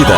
kita.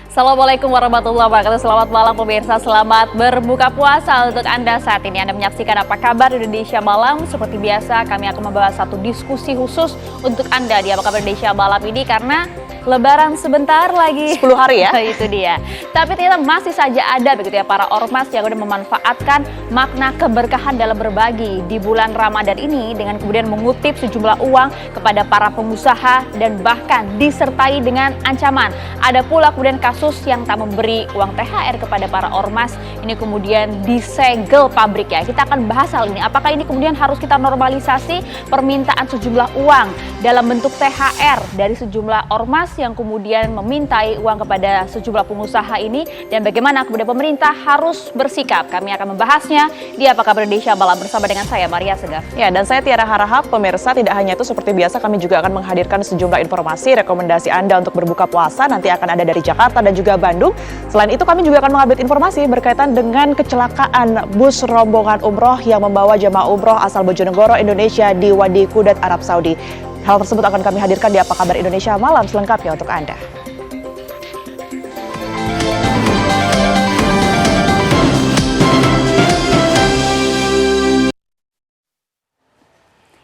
Assalamualaikum warahmatullahi wabarakatuh. Selamat malam pemirsa, selamat berbuka puasa untuk Anda saat ini. Anda menyaksikan Apa Kabar Indonesia Malam. Seperti biasa kami akan membahas satu diskusi khusus untuk Anda di Apa Kabar Indonesia Malam ini karena Lebaran sebentar lagi. 10 hari ya? Itu dia. Tapi ternyata masih saja ada begitu ya para ormas yang udah memanfaatkan makna keberkahan dalam berbagi di bulan Ramadan ini dengan kemudian mengutip sejumlah uang kepada para pengusaha dan bahkan disertai dengan ancaman. Ada pula kemudian kasus yang tak memberi uang THR kepada para ormas, ini kemudian disegel pabrik ya. Kita akan bahas hal ini. Apakah ini kemudian harus kita normalisasi permintaan sejumlah uang dalam bentuk THR dari sejumlah ormas yang kemudian memintai uang kepada sejumlah pengusaha ini, dan bagaimana kemudian pemerintah harus bersikap. Kami akan membahasnya di Apa Kabar Indonesia Malam bersama dengan saya Maria Segaf. Ya, dan saya Tiara Harahap. Pemirsa, tidak hanya itu, seperti biasa kami juga akan menghadirkan sejumlah informasi, rekomendasi Anda untuk berbuka puasa nanti akan ada dari Jakarta dan juga Bandung. Selain itu kami juga akan mengupdate informasi berkaitan dengan kecelakaan bus rombongan umroh yang membawa jemaah umroh asal Bojonegoro, Indonesia di Wadi Kudat, Arab Saudi. Hal tersebut akan kami hadirkan di Apa Kabar Indonesia Malam selengkapnya untuk Anda.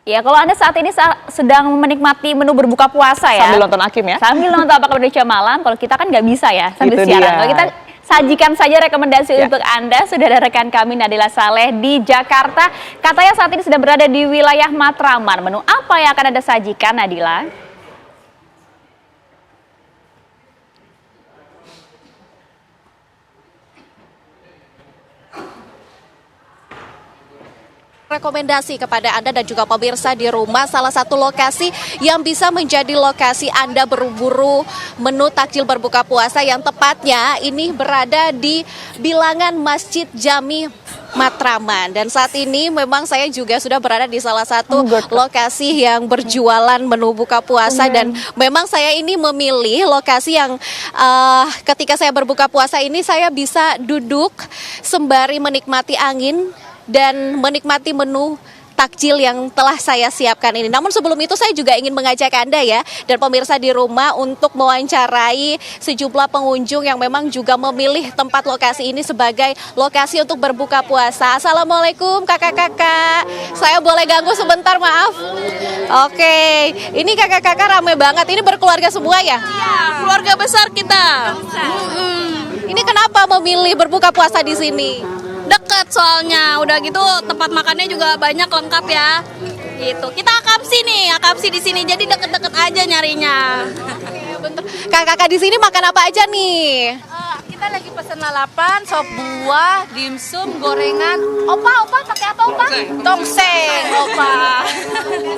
Ya, kalau Anda saat ini sedang menikmati menu berbuka puasa ya. Sambil nonton Hakim ya. Sambil nonton Apa Kabar Indonesia Malam, kalau kita kan nggak bisa ya sambil Itu siaran. dia. Kalau kita sajikan saja rekomendasi untuk Anda. Sudah ada rekan kami Nadila Saleh di Jakarta. Katanya saat ini sedang berada di wilayah Matraman. Menu apa yang akan Anda sajikan, Nadila? Rekomendasi kepada Anda dan juga pemirsa di rumah, salah satu lokasi yang bisa menjadi lokasi Anda berburu menu takjil berbuka puasa yang tepatnya ini berada di bilangan Masjid Jami Matraman. Dan saat ini memang saya juga sudah berada di salah satu lokasi yang berjualan menu buka puasa, dan memang saya ini memilih lokasi yang ketika saya berbuka puasa ini saya bisa duduk sembari menikmati angin dan menikmati menu takjil yang telah saya siapkan ini. Namun sebelum itu saya juga ingin mengajak Anda ya dan pemirsa di rumah untuk mewawancarai sejumlah pengunjung yang memang juga memilih tempat lokasi ini sebagai lokasi untuk berbuka puasa. Assalamualaikum kakak-kakak, saya boleh ganggu sebentar, maaf? Oke, ini kakak-kakak rame banget, ini berkeluarga semua ya? Iya, keluarga besar kita. Ini kenapa memilih berbuka puasa di sini? Dekat soalnya, udah gitu tempat makannya juga banyak lengkap ya. Gitu. Kita akapsi di sini, jadi deket-deket aja nyarinya. Kakak-kakak di sini makan apa aja nih? Kita lagi pesen lalapan, sop buah, dimsum, gorengan. Opa pakai apa opa? Tongseng, opa.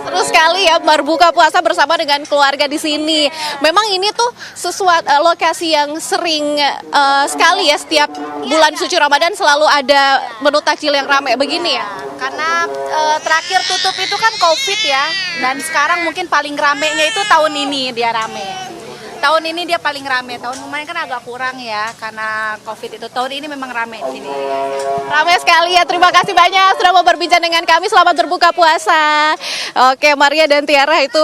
Terus sekali ya berbuka puasa bersama dengan keluarga di sini. Memang ini tuh sesuatu lokasi yang sering sekali ya setiap bulan suci Ramadan selalu ada menu takjil yang ramai begini ya. Karena terakhir tutup itu kan COVID ya, dan sekarang mungkin paling ramenya itu tahun ini dia rame. Tahun ini dia paling rame, tahun kemarin kan agak kurang ya karena COVID itu. Tahun ini memang rame di sini. Ramai sekali ya, terima kasih banyak sudah mau berbincang dengan kami. Selamat berbuka puasa. Oke, Maria dan Tiara, itu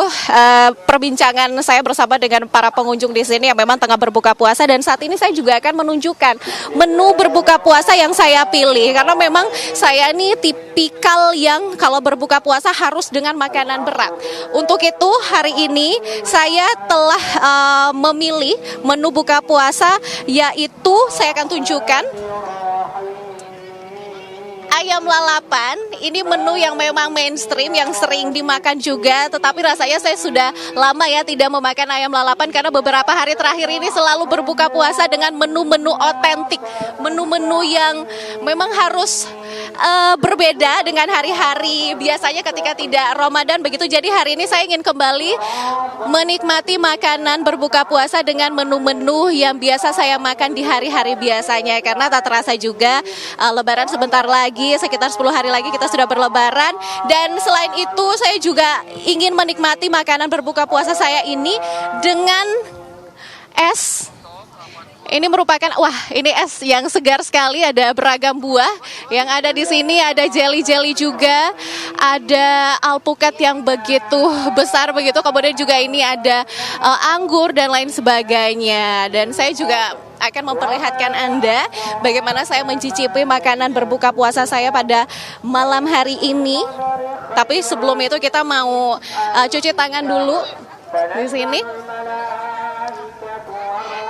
perbincangan saya bersama dengan para pengunjung di sini yang memang tengah berbuka puasa. Dan saat ini saya juga akan menunjukkan menu berbuka puasa yang saya pilih. Karena memang saya ini tipikal yang kalau berbuka puasa harus dengan makanan berat. Untuk itu hari ini saya telah memilih menu buka puasa, yaitu saya akan tunjukkan ayam lalapan. Ini menu yang memang mainstream, yang sering dimakan juga, tetapi rasanya saya sudah lama ya tidak memakan ayam lalapan karena beberapa hari terakhir ini selalu berbuka puasa dengan menu-menu otentik, menu-menu yang memang harus berbeda dengan hari-hari biasanya ketika tidak Ramadan begitu. Jadi hari ini saya ingin kembali menikmati makanan berbuka puasa dengan menu-menu yang biasa saya makan di hari-hari biasanya, karena tak terasa juga Lebaran sebentar lagi, sekitar 10 hari lagi kita sudah berlebaran. Dan selain itu saya juga ingin menikmati makanan berbuka puasa saya ini dengan es Ini merupakan, wah ini es yang segar sekali, ada beragam buah yang ada di sini, ada jelly-jelly juga, ada alpukat yang begitu besar begitu, kemudian juga ini ada anggur dan lain sebagainya. Dan saya juga akan memperlihatkan Anda bagaimana saya mencicipi makanan berbuka puasa saya pada malam hari ini. Tapi sebelum itu kita mau cuci tangan dulu di sini.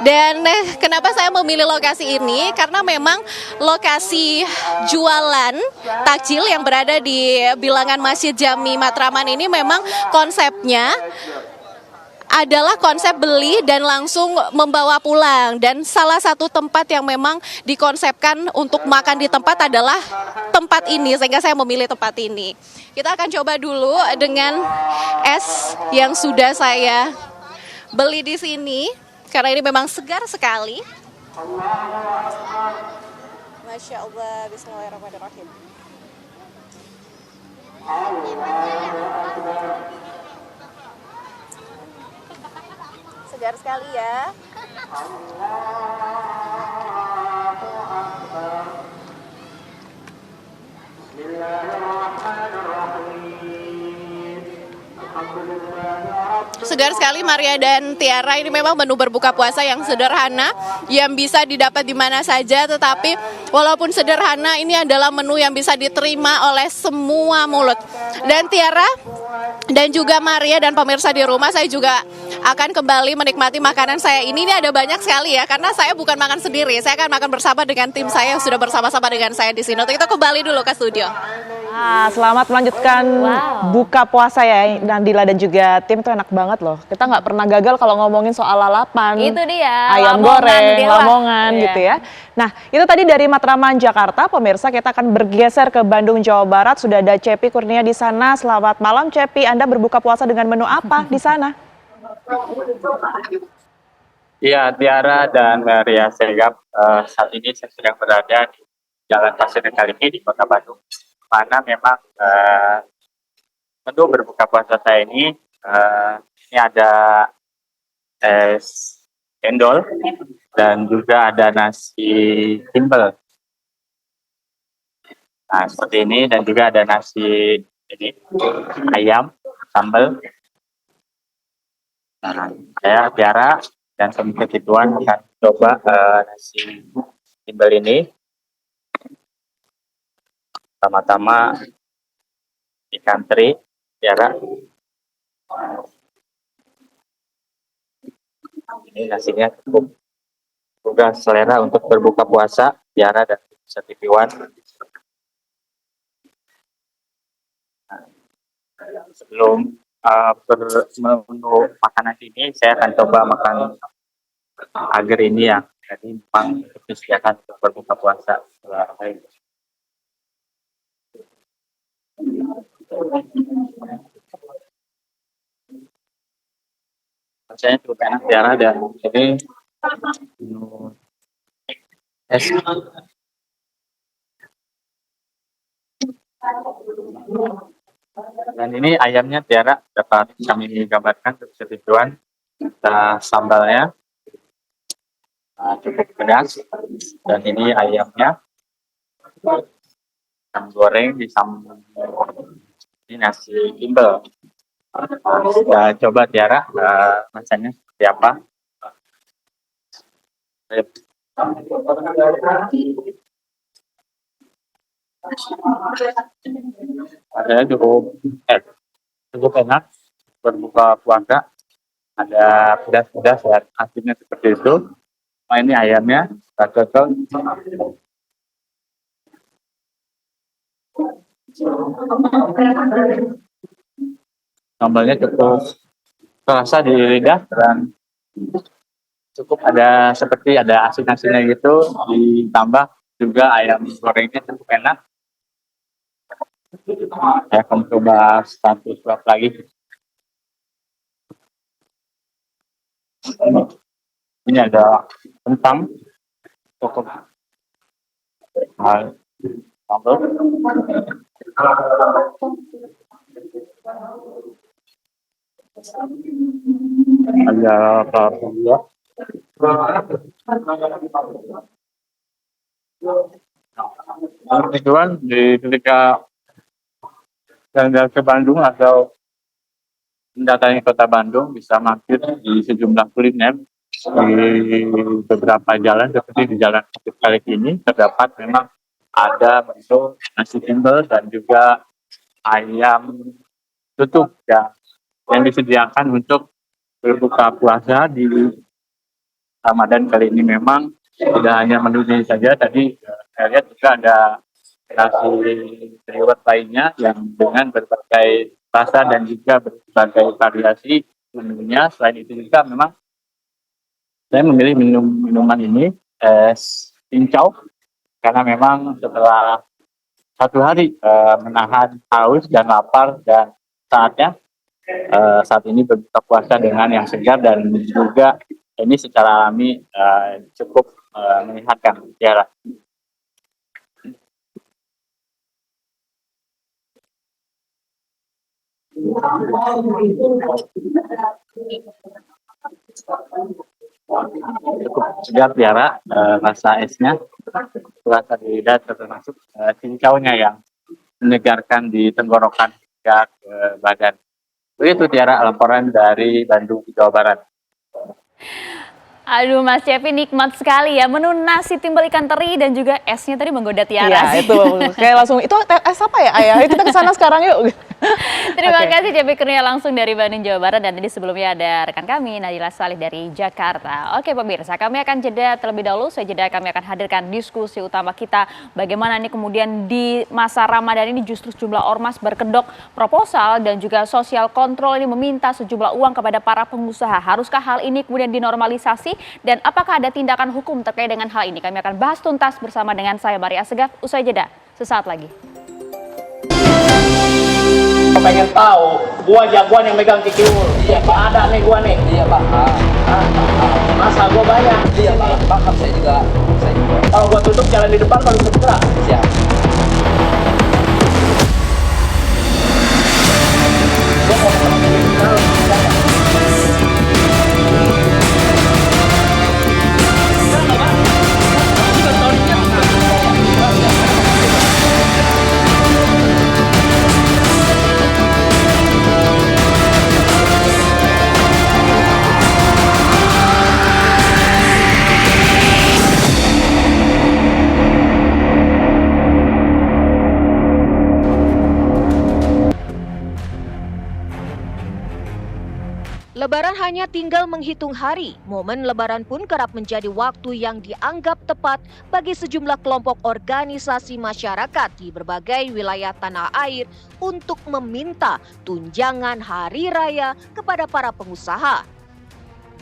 Dan kenapa saya memilih lokasi ini? Karena memang lokasi jualan takjil yang berada di bilangan Masjid Jami Matraman ini memang konsepnya adalah konsep beli dan langsung membawa pulang. Dan salah satu tempat yang memang dikonsepkan untuk makan di tempat adalah tempat ini, sehingga saya memilih tempat ini. Kita akan coba dulu dengan es yang sudah saya beli di sini, karena ini memang segar sekali. Masya Allah, bismillahirrahmanirrahim. Segar sekali ya. Segar sekali Maria dan Tiara, ini memang menu berbuka puasa yang sederhana, yang bisa didapat di mana saja, tetapi walaupun sederhana ini adalah menu yang bisa diterima oleh semua mulut. Dan Tiara dan juga Maria dan pemirsa di rumah, saya juga akan kembali menikmati makanan saya ini. Ini ada banyak sekali ya, karena saya bukan makan sendiri, saya akan makan bersama dengan tim saya yang sudah bersama-sama dengan saya di sini. Untuk itu kembali dulu ke studio. Selamat melanjutkan buka puasa ya Nandila dan juga tim, itu enak banget loh. Kita nggak pernah gagal kalau ngomongin soal lalapan. Itu dia, ayam Lamongan, goreng, Dewa. Lamongan gitu ya. Nah itu tadi dari Matraman Jakarta, pemirsa kita akan bergeser ke Bandung Jawa Barat. Sudah ada Cepi Kurnia di sana. Selamat malam Cepi, Anda berbuka puasa dengan menu apa di sana? Iya, Tiara dan Maria Segap, saat ini saya sedang berada di Jalan Pasir Kaliki di Kota Bandung, mana memang menu berbuka puasa saya ini ada es cendol dan juga ada nasi timbel. Nah, seperti ini, dan juga ada nasi ini ayam sambal. Nah, saya Tiara dan Komite Tituan akan coba nasi timbel ini. Pertama-tama ikan teri, Tiara. Ini nasinya cukup juga selera untuk berbuka puasa, Tiara dan TV One. Sebelum menu makanan ini, saya akan coba makan agar ini yang jadi memang disediakan untuk berbuka puasa. Rasanya cukup enak Tiara, dan ini es dan ini ayamnya Tiara dapat kami gambarkan untuk kesetujuan. Kita sambalnya cukup pedas, dan ini ayamnya ayam goreng disambal ini nasi timbel. Kita coba Tiara rasanya seperti apa. Rasanya cukup enak berbuka puasa. Ada pedas-pedas dan asinnya seperti itu. Nah, ini ayamnya kita cocok. Sambalnya cukup terasa di lidah, dan cukup ada seperti ada asin-asinnya gitu, ditambah juga ayam gorengnya cukup enak. Saya akan coba satu suap lagi. Ini ada kentang, cukup sambal. Ada apa juga. Kebetulan ketika jalan ke Bandung atau mendatangi kota Bandung bisa mampir di sejumlah kuliner di beberapa jalan seperti di Jalan Bukit Kalik ini terdapat memang ada menu nasi timbel dan juga ayam tutuk ya, yang disediakan untuk berbuka puasa di Ramadan kali ini. Memang tidak hanya menu ini saja, tadi saya lihat juga ada nasi liwet lainnya yang dengan berbagai rasa dan juga berbagai variasi menunya. Selain itu juga memang saya memilih minuman ini es cincau karena memang setelah satu hari menahan haus dan lapar dan saatnya saat ini berbuka puasa dengan yang segar dan juga ini secara alami cukup menyehatkan Tiara. Cukup segar Tiara, rasa esnya rasa di lidah termasuk cincaunya yang menyegarkan di tenggorokan hingga ke badan. Begitu Tiara laporan dari Bandung, Jawa Barat. Aduh Mas Cepi, nikmat sekali ya menu nasi timbel ikan teri dan juga esnya tadi menggoda Tiara Iya, sih. itu kayak langsung itu es apa ya Ayah? Ayo kita ke sana sekarang yuk. Terima Oke. kasih Cepi Kurnia langsung dari Bandung, Jawa Barat. Dan tadi sebelumnya ada rekan kami Nadila Salih dari Jakarta. Oke pemirsa, kami akan jeda terlebih dahulu. Saya jeda, kami akan hadirkan diskusi utama kita. Bagaimana nih kemudian di masa Ramadan ini justru sejumlah ormas berkedok proposal dan juga sosial kontrol ini meminta sejumlah uang kepada para pengusaha. Haruskah hal ini kemudian dinormalisasi dan apakah ada tindakan hukum terkait dengan hal ini? Kami akan bahas tuntas bersama dengan saya Maria Segaf. Usai jeda sesaat lagi. Pengen tahu gua jagoan yang megang kikiul. Iya pak, ada nih gua nih. Iya pak. Masa gua banyak. Iya pak, paham saya juga. Kalau gua tutup jalan di depan kalau bergerak. Siap. Lebaran hanya tinggal menghitung hari. Momen Lebaran pun kerap menjadi waktu yang dianggap tepat bagi sejumlah kelompok organisasi masyarakat di berbagai wilayah tanah air untuk meminta tunjangan hari raya kepada para pengusaha.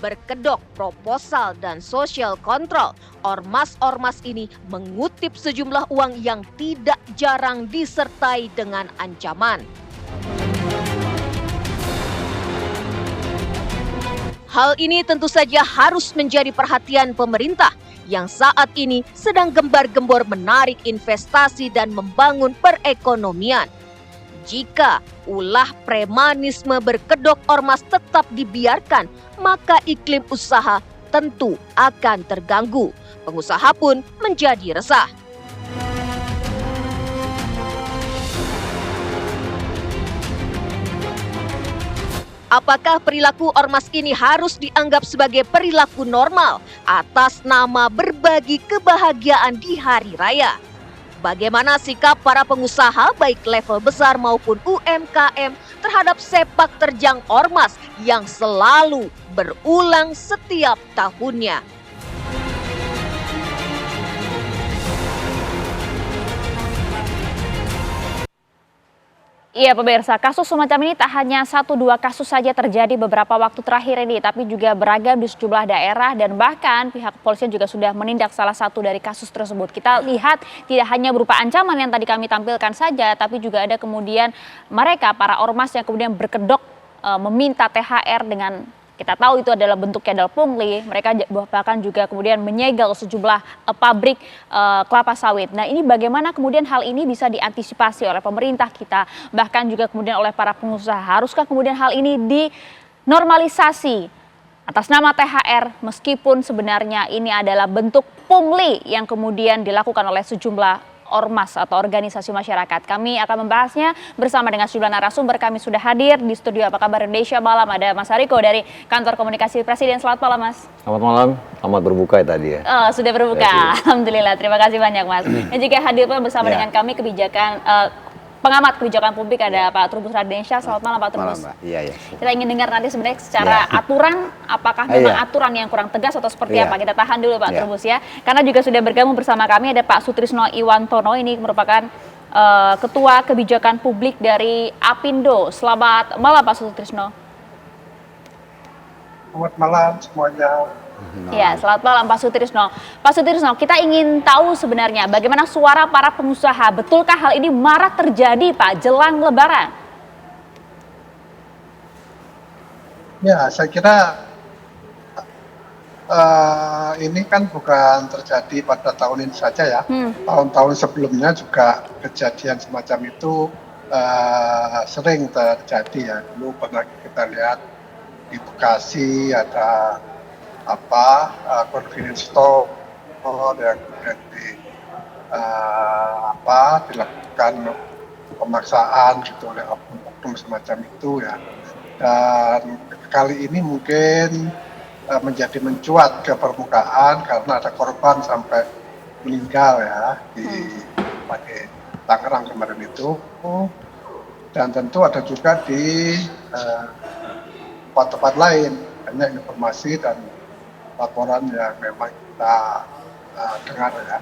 Berkedok proposal dan social control, ormas-ormas ini mengutip sejumlah uang yang tidak jarang disertai dengan ancaman. Hal ini tentu saja harus menjadi perhatian pemerintah yang saat ini sedang gembar-gembor menarik investasi dan membangun perekonomian. Jika ulah premanisme berkedok ormas tetap dibiarkan, maka iklim usaha tentu akan terganggu. Pengusaha pun menjadi resah. Apakah perilaku ormas ini harus dianggap sebagai perilaku normal atas nama berbagi kebahagiaan di hari raya? Bagaimana sikap para pengusaha baik level besar maupun UMKM terhadap sepak terjang ormas yang selalu berulang setiap tahunnya? Iya pemirsa, kasus semacam ini tak hanya 1-2 kasus saja terjadi beberapa waktu terakhir ini, tapi juga beragam di sejumlah daerah dan bahkan pihak kepolisian juga sudah menindak salah satu dari kasus tersebut. Kita lihat tidak hanya berupa ancaman yang tadi kami tampilkan saja, tapi juga ada kemudian mereka, para ormas yang kemudian berkedok meminta THR dengan kita tahu itu adalah bentuknya adalah pungli. Mereka bahkan juga kemudian menyegel sejumlah pabrik kelapa sawit. Nah ini bagaimana kemudian hal ini bisa diantisipasi oleh pemerintah kita, bahkan juga kemudian oleh para pengusaha. Haruskah kemudian hal ini dinormalisasi atas nama THR, meskipun sebenarnya ini adalah bentuk pungli yang kemudian dilakukan oleh sejumlah ormas atau organisasi masyarakat. Kami akan membahasnya bersama dengan sejumlah narasumber. Kami sudah hadir di studio Apa Kabar Indonesia Malam. Ada Mas Hariko dari Kantor Komunikasi Presiden. Selamat malam, Mas. Selamat malam, selamat berbuka ya tadi ya. Oh, sudah berbuka. Alhamdulillah, terima kasih banyak, Mas. Dan juga hadir bersama dengan kami pengamat kebijakan publik, ada Pak Trubus Radensyah. Selamat malam, Pak Trubus. Malam, Mbak. Iya. Kita ingin dengar nanti sebenarnya secara aturan, apakah memang aturan yang kurang tegas atau seperti apa. Kita tahan dulu Pak Trubus ya. Karena juga sudah bergabung bersama kami ada Pak Sutrisno Iwantono, ini merupakan Ketua Kebijakan Publik dari Apindo. Selamat malam Pak Sutrisno. Selamat malam semuanya. Ya, selamat malam Pak Sutrisno. Pak Sutrisno, kita ingin tahu sebenarnya bagaimana suara para pengusaha. Betulkah hal ini marak terjadi Pak jelang Lebaran? Ya, saya kira ini kan bukan terjadi pada tahun ini saja ya. Tahun-tahun sebelumnya juga kejadian semacam itu sering terjadi ya. Dulu pernah kita lihat di Bekasi ada convenience store yang kemudian dilakukan pemaksaan gitu oleh oknum semacam itu ya. Dan kali ini mungkin menjadi mencuat ke permukaan karena ada korban sampai meninggal ya di Tangerang kemarin itu, dan tentu ada juga di tempat-tempat lain. Banyak informasi dan laporan yang memang kita dengar ya.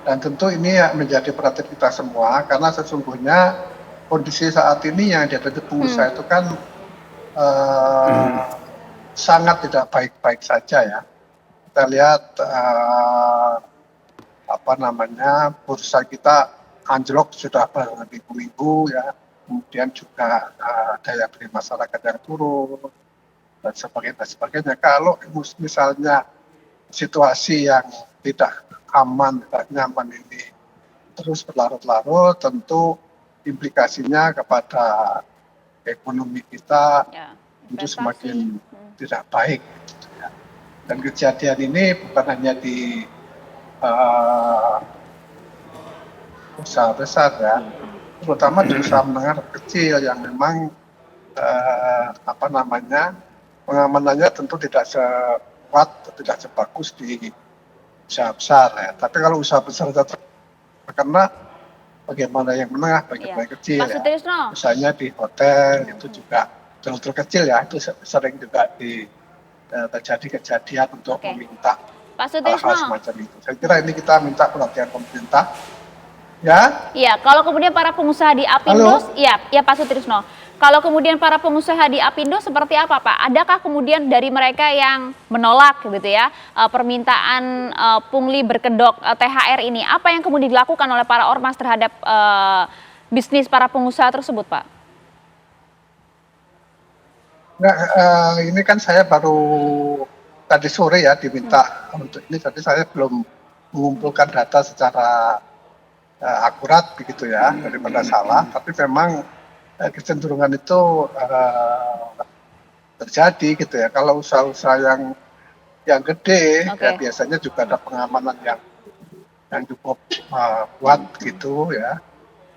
Dan tentu ini menjadi perhatian kita semua karena sesungguhnya kondisi saat ini yang dihadapi pengusaha itu kan sangat tidak baik-baik saja ya. Kita lihat bursa kita anjlok sudah berminggu-minggu ya. Kemudian juga daya beli masyarakat yang turun dan sebagainya. Kalau misalnya situasi yang tidak aman, tidak nyaman ini terus berlarut-larut, tentu implikasinya kepada ekonomi kita itu semakin tidak baik. Gitu ya. Dan kejadian ini bukan hanya di usaha besar ya, terutama di usaha menengah kecil yang memang pengamanannya tentu tidak sekuat, tidak sebagus di usaha besar ya. Tapi kalau usaha besar terkena, bagaimana yang menengah, bagaimana yang kecil ya. Misalnya di hotel itu juga hotel kecil ya, itu sering juga terjadi kejadian untuk meminta hal-hal semacam itu. Saya kira ini kita minta perhatian pemerintah. Ya. Iya, kalau kemudian para pengusaha di Apindo, ya Pak Sutrisno. Kalau kemudian para pengusaha di Apindo seperti apa Pak? Adakah kemudian dari mereka yang menolak gitu ya permintaan pungli berkedok THR ini? Apa yang kemudian dilakukan oleh para ormas terhadap bisnis para pengusaha tersebut Pak? Nah, ini kan saya baru tadi sore ya diminta untuk ini. Tadi saya belum mengumpulkan data secara akurat begitu ya, daripada salah. Tapi memang kecenderungan itu terjadi gitu ya. Kalau usaha-usaha yang gede ya biasanya juga ada pengamanan yang cukup kuat gitu ya.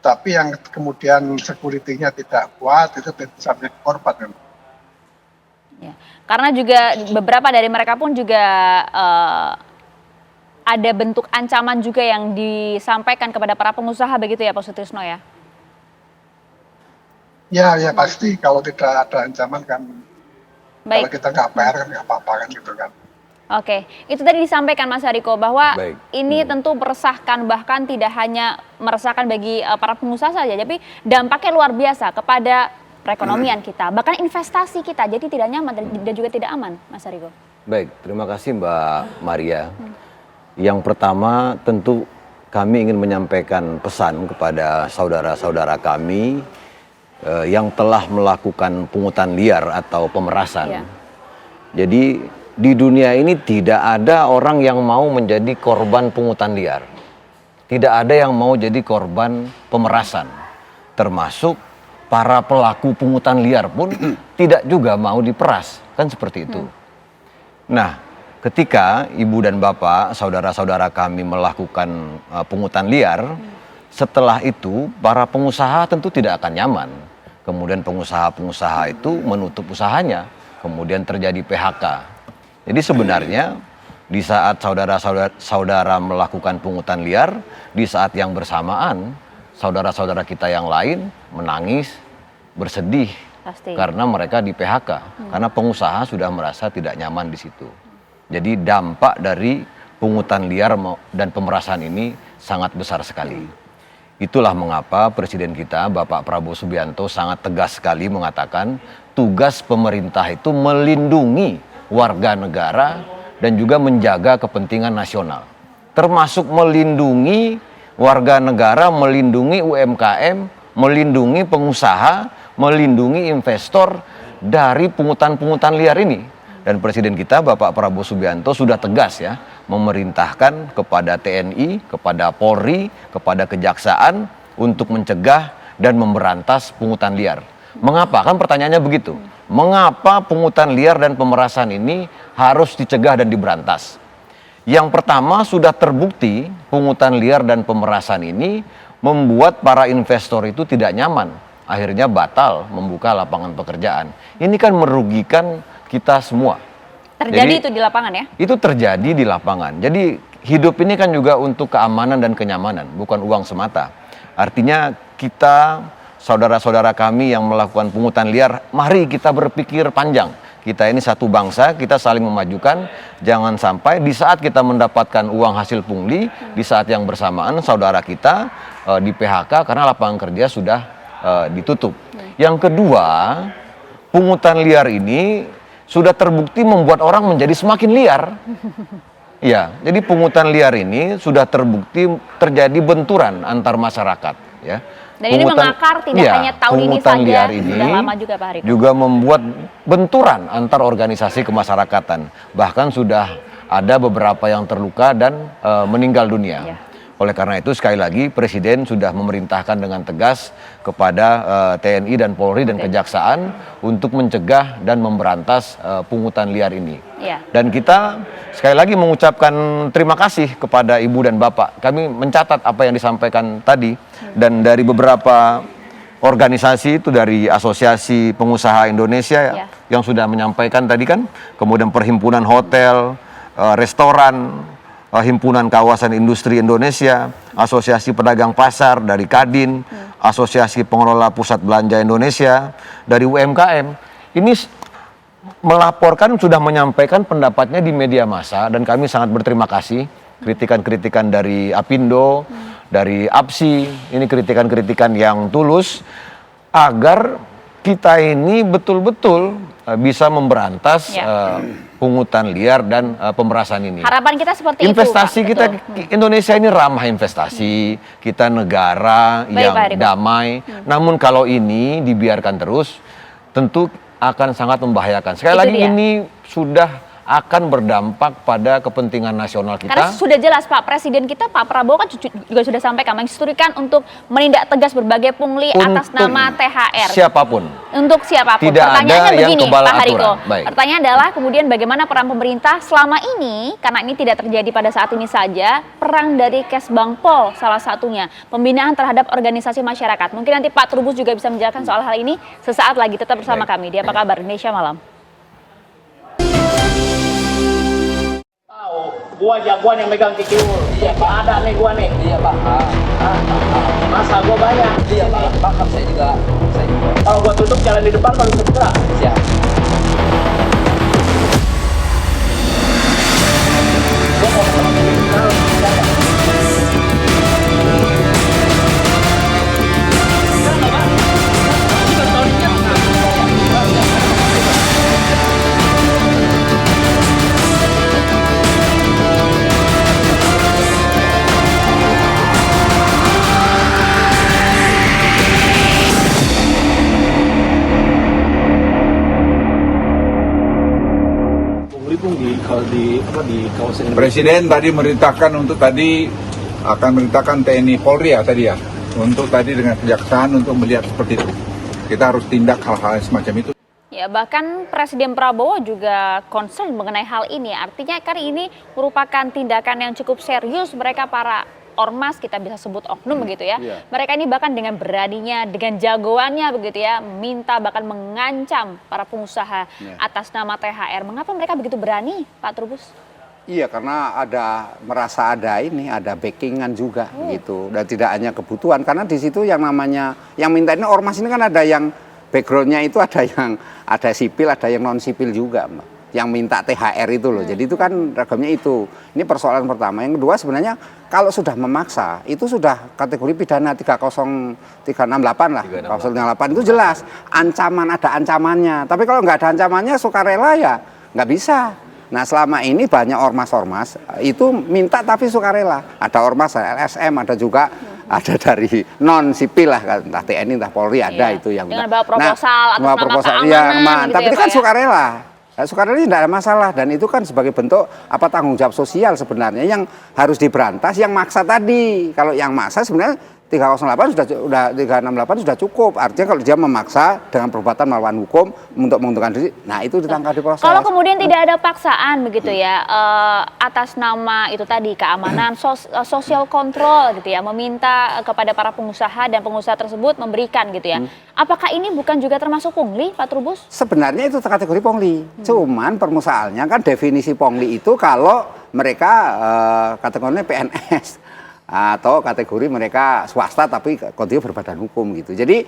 Tapi yang kemudian security-nya tidak kuat itu bisa menjadi korban memang. Ya, karena juga beberapa dari mereka pun juga ada bentuk ancaman juga yang disampaikan kepada para pengusaha begitu ya Pak Sutrisno ya? Ya pasti kalau tidak ada ancaman kan, kalau kita nggak bayar kan nggak apa-apa kan gitu kan. Oke, itu tadi disampaikan Mas Hariko bahwa ini tentu meresahkan, bahkan tidak hanya meresahkan bagi para pengusaha saja, tapi dampaknya luar biasa kepada perekonomian kita, bahkan investasi kita, jadi tidak nyaman dan juga tidak aman, Mas Hariko. Baik, terima kasih Mbak Maria. Yang pertama tentu kami ingin menyampaikan pesan kepada saudara-saudara kami yang telah melakukan pungutan liar atau pemerasan. Jadi di dunia ini tidak ada orang yang mau menjadi korban pungutan liar. Tidak ada yang mau jadi korban pemerasan. Termasuk para pelaku pungutan liar pun tidak juga mau diperas. Kan seperti itu. Nah, ketika ibu dan bapak, saudara-saudara kami melakukan pungutan liar, setelah itu para pengusaha tentu tidak akan nyaman. Kemudian pengusaha-pengusaha itu menutup usahanya, kemudian terjadi PHK. Jadi sebenarnya di saat saudara-saudara melakukan pungutan liar, di saat yang bersamaan saudara-saudara kita yang lain menangis, bersedih. Pasti. Karena mereka di PHK, karena pengusaha sudah merasa tidak nyaman di situ. Jadi dampak dari pungutan liar dan pemerasan ini sangat besar sekali. Itulah mengapa Presiden kita, Bapak Prabowo Subianto, sangat tegas sekali mengatakan tugas pemerintah itu melindungi warga negara dan juga menjaga kepentingan nasional. Termasuk melindungi warga negara, melindungi UMKM, melindungi pengusaha, melindungi investor dari pungutan-pungutan liar ini. Dan Presiden kita Bapak Prabowo Subianto sudah tegas ya memerintahkan kepada TNI, kepada Polri, kepada Kejaksaan untuk mencegah dan memberantas pungutan liar. Mengapa? Kan pertanyaannya begitu. Mengapa pungutan liar dan pemerasan ini harus dicegah dan diberantas? Yang pertama, sudah terbukti pungutan liar dan pemerasan ini membuat para investor itu tidak nyaman. Akhirnya batal membuka lapangan pekerjaan. Ini kan merugikan kita semua. Terjadi Jadi, itu di lapangan ya? Itu terjadi di lapangan. Jadi hidup ini kan juga untuk keamanan dan kenyamanan, bukan uang semata. Artinya kita, saudara-saudara kami yang melakukan pungutan liar, mari kita berpikir panjang. Kita ini satu bangsa, kita saling memajukan. Jangan sampai di saat kita mendapatkan uang hasil pungli, di saat yang bersamaan saudara kita di PHK karena lapangan kerja sudah ditutup. Yang kedua, pungutan liar ini sudah terbukti membuat orang menjadi semakin liar. Ya, jadi pungutan liar ini sudah terbukti terjadi benturan antar masyarakat. Ya. Dan ini mengakar tidak hanya tahun ini saja, liar ini sudah lama juga Pak Hariko. juga membuat benturan antar organisasi kemasyarakatan. Bahkan sudah ada beberapa yang terluka dan meninggal dunia. Ya. Oleh karena itu sekali lagi Presiden sudah memerintahkan dengan tegas kepada TNI dan Polri dan Kejaksaan untuk mencegah dan memberantas pungutan liar ini. Ya. Dan kita sekali lagi mengucapkan terima kasih kepada Ibu dan Bapak. Kami mencatat apa yang disampaikan tadi dan dari beberapa organisasi itu dari Asosiasi Pengusaha Indonesia yang sudah menyampaikan tadi kan, kemudian Perhimpunan Hotel, Restoran, Himpunan Kawasan Industri Indonesia, Asosiasi Pedagang Pasar dari Kadin, Asosiasi Pengelola Pusat Belanja Indonesia, dari UMKM. Ini melaporkan, sudah menyampaikan pendapatnya di media massa dan kami sangat berterima kasih. Kritikan-kritikan dari Apindo, dari APSI, ini kritikan-kritikan yang tulus agar kita ini betul-betul bisa memberantas pungutan liar dan pemerasan ini. Harapan kita seperti investasi itu, Pak. kita Betul. Indonesia ini ramah investasi, kita negara Baik, yang Pak Hariko. damai. Namun kalau ini dibiarkan terus, tentu akan sangat membahayakan. Sekali Itu lagi dia. ini sudah akan berdampak pada kepentingan nasional Karena kita. sudah jelas Pak Presiden kita Pak Prabowo kan juga sudah sampaikan menginstruksikan untuk menindak tegas berbagai pungli atas Untuk nama THR. siapapun. Untuk siapapun. Tidak ada Pertanyaannya yang begini kebal Pak Hariko. aturan. Baik. Pertanyaan adalah kemudian bagaimana peran pemerintah selama ini, karena ini tidak terjadi pada saat ini saja, peran dari Kesbangpol salah satunya, pembinaan terhadap organisasi masyarakat. Mungkin nanti Pak Trubus juga bisa menjelaskan soal hal ini sesaat lagi. Tetap bersama kami di Apa Kabar Indonesia Malam. Gua jagoan yang megang kikiur. Iya Pak, ada nih gua nih. Iya Pak. Masa gua banyak. Iya Pak. Bakap saya juga. Kalau gua tutup jalan di depan baru segera. Siap. Gua mau di kawasan Presiden tadi merintahkan untuk tadi akan merintahkan TNI Polri ya tadi ya untuk tadi dengan kejaksaan untuk melihat seperti itu. Kita harus tindak hal-hal semacam itu. Ya, bahkan Presiden Prabowo juga concern mengenai hal ini. Artinya kan ini merupakan tindakan yang cukup serius mereka para ormas, kita bisa sebut oknum begitu ya. Mereka ini bahkan dengan beraninya, dengan jagoannya begitu ya, minta bahkan mengancam para pengusaha atas nama THR. Mengapa mereka begitu berani, Pak Trubus? Iya, karena merasa ada backingan juga gitu, dan tidak hanya kebutuhan, karena di situ yang namanya yang minta ini ormas ini kan ada yang backgroundnya itu ada sipil, ada yang non sipil juga, Mbak, yang minta THR itu loh. Jadi itu kan ragamnya itu. Ini persoalan pertama. Yang kedua sebenarnya kalau sudah memaksa itu sudah kategori pidana 30368 lah, 368 itu jelas ancaman, ada ancamannya. Tapi kalau nggak ada ancamannya sukarela ya nggak bisa. Nah selama ini banyak ormas-ormas itu minta tapi sukarela. Ada ormas LSM, ada juga ada dari non sipil lah, entah TNI entah Polri ada itu yang dengan bawa proposal atas nama keamanan gitu tapi ya, itu kan Pak, ya? sukarela. Nah, sukarela ini tidak ada masalah dan itu kan sebagai bentuk tanggung jawab sosial sebenarnya yang harus diberantas yang maksa tadi. Kalau yang maksa sebenarnya 368 368 sudah cukup. Artinya kalau dia memaksa dengan perbuatan melawan hukum untuk menguntungkan diri, nah itu ditangkap di proses. Kalau kemudian tidak ada paksaan begitu ya, atas nama itu tadi keamanan, sosial kontrol gitu ya, meminta kepada para pengusaha dan pengusaha tersebut memberikan gitu ya. Apakah ini bukan juga termasuk pungli, Pak Trubus? Sebenarnya itu kategori pungli. Cuman permasalahannya kan definisi pungli itu kalau mereka kategorinya PNS. Atau kategori mereka swasta tapi dia berbadan hukum gitu. Jadi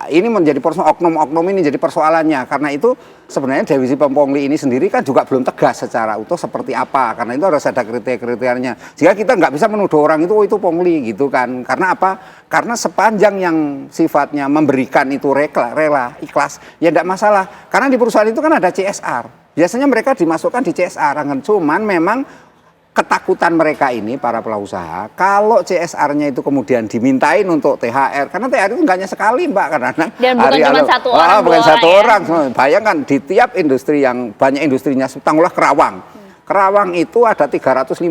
ini menjadi oknum-oknum ini jadi persoalannya. Karena itu sebenarnya definisi pungli ini sendiri kan juga belum tegas secara utuh seperti apa. Karena itu harus ada kriteria-kriterianya. Jika kita nggak bisa menuduh orang itu pungli gitu kan. Karena apa? Karena sepanjang yang sifatnya memberikan itu rela, ikhlas, ya tidak masalah. Karena di perusahaan itu kan ada CSR. Biasanya mereka dimasukkan di CSR. Cuman memang ketakutan mereka ini para pelaku usaha kalau CSR-nya itu kemudian dimintain untuk THR, karena THR itu enggaknya sekali, Mbak, karena dan bukan cuma satu orang, bukan satu orang. Ya? Bayangkan di tiap industri yang banyak industrinya, tangguhlah Kerawang itu ada 350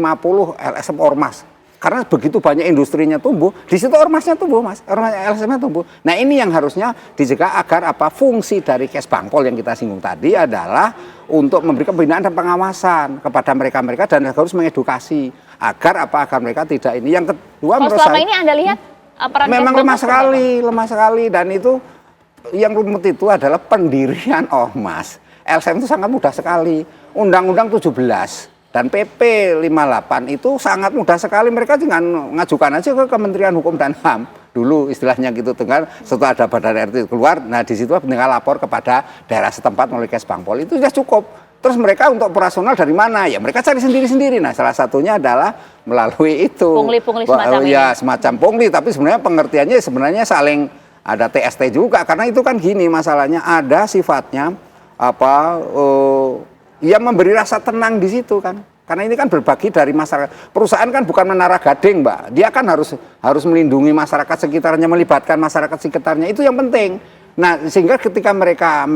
LSM ormas. Karena begitu banyak industrinya tumbuh, di situ ormasnya tumbuh, Mas. LSM-nya tumbuh. Nah, ini yang harusnya dicegah agar fungsi dari Kesbangpol yang kita singgung tadi adalah untuk memberikan pembinaan dan pengawasan kepada mereka-mereka dan harus mengedukasi agar agar mereka tidak ini. Yang kedua menurut selama saya ini Anda lihat peran memang lemah sekali dan itu yang rumit itu adalah pendirian ormas. LSM itu sangat mudah sekali. Undang-Undang 17 dan PP 58 itu sangat mudah sekali, mereka tinggal ngajukan aja ke Kementerian Hukum dan HAM dulu istilahnya gitu, dengan setelah ada badan RT keluar, nah di situ tinggal lapor kepada daerah setempat melalui Kesbangpol, itu sudah cukup. Terus mereka untuk operasional dari mana? Ya mereka cari sendiri-sendiri. Nah salah satunya adalah melalui itu. Pungli-pungli semacam ini. Ya semacam pungli, tapi sebenarnya pengertiannya sebenarnya saling ada TST juga, karena itu kan gini masalahnya, ada sifatnya yang memberi rasa tenang di situ kan. Karena ini kan berbagi dari masyarakat. Perusahaan kan bukan menara gading, Mbak. Dia kan harus melindungi masyarakat sekitarnya, melibatkan masyarakat sekitarnya. Itu yang penting. Nah, sehingga ketika mereka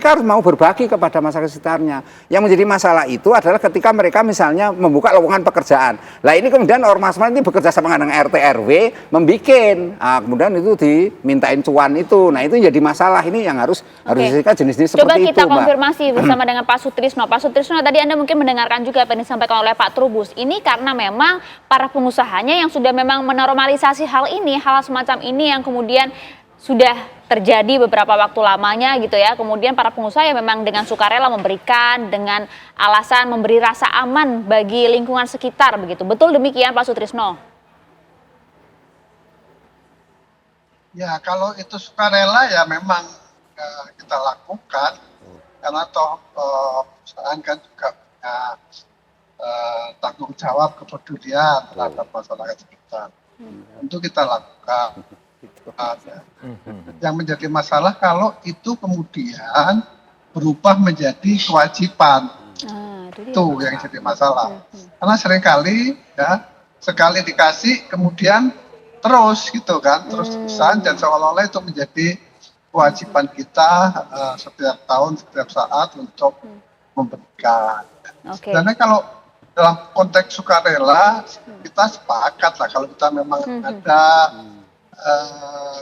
harus mau berbagi kepada masyarakat sekitarnya. Yang menjadi masalah itu adalah ketika mereka misalnya membuka lowongan pekerjaan. Lah ini kemudian ormas ini bekerja sama dengan RT RW membikin. Kemudian itu dimintain cuan itu. Nah, itu jadi masalah. Ini yang harus disediakan jenis-jenis seperti itu, Mbak. Coba kita konfirmasi bersama dengan Pak Sutrisno. Pak Sutrisno, tadi Anda mungkin mendengarkan juga apa yang disampaikan oleh Pak Trubus. Ini karena memang para pengusahanya yang sudah memang menormalisasi hal ini, hal semacam ini yang kemudian sudah terjadi beberapa waktu lamanya gitu ya. Kemudian para pengusaha yang memang dengan sukarela memberikan dengan alasan memberi rasa aman bagi lingkungan sekitar begitu. Betul demikian Pak Sutrisno? Ya kalau itu sukarela ya memang kita lakukan karena toh perusahaan kan juga punya tanggung jawab kepedulian terhadap masyarakat sekitar. Tentu kita lakukan. Yang menjadi masalah kalau itu kemudian berubah menjadi kewajiban, itu yang jadi masalah. Karena seringkali ya sekali dikasih kemudian terus gitu kan, terus-terusan dan seolah-olah itu menjadi kewajiban kita setiap tahun, setiap saat untuk memberikan. Karena kalau dalam konteks sukarela kita sepakat lah kalau kita memang ada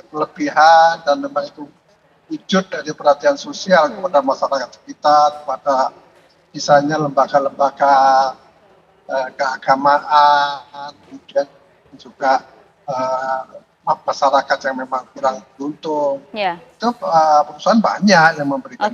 kelebihan dan memang itu wujud dari perhatian sosial kepada masyarakat sekitar, kepada misalnya lembaga-lembaga keagamaan, kemudian juga masyarakat yang memang kurang beruntung. Itu perusahaan banyak yang memberikan.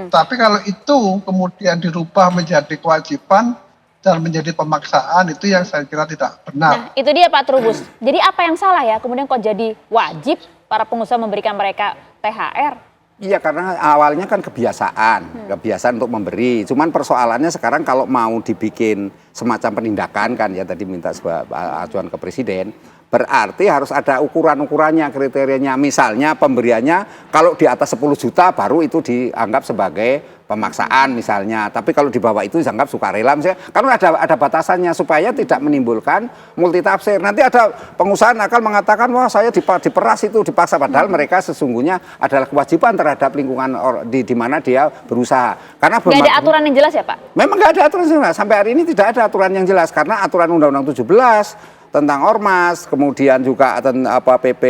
Tapi kalau itu kemudian dirubah menjadi kewajiban dan menjadi pemaksaan, itu yang saya kira tidak benar. Nah, itu dia Pak Trubus. Jadi apa yang salah ya? Kemudian kok jadi wajib para pengusaha memberikan mereka THR? Iya, karena awalnya kan kebiasaan untuk memberi. Cuman persoalannya sekarang kalau mau dibikin semacam penindakan kan ya, tadi minta sebuah acuan ke Presiden, berarti harus ada ukuran-ukurannya, kriterianya. Misalnya pemberiannya kalau di atas 10 juta baru itu dianggap sebagai pemaksaan misalnya. Tapi kalau di bawah itu dianggap sukarela misalnya. Karena ada batasannya supaya tidak menimbulkan multitafsir. Nanti ada pengusaha nakal mengatakan, wah saya diperas itu, dipaksa. Padahal mereka sesungguhnya adalah kewajiban terhadap lingkungan di mana dia berusaha. Karena nggak ada aturan yang jelas ya Pak? Memang nggak ada aturan yang jelas. Sampai hari ini tidak ada aturan yang jelas. Karena aturan Undang-Undang 17 tentang Ormas, kemudian juga PP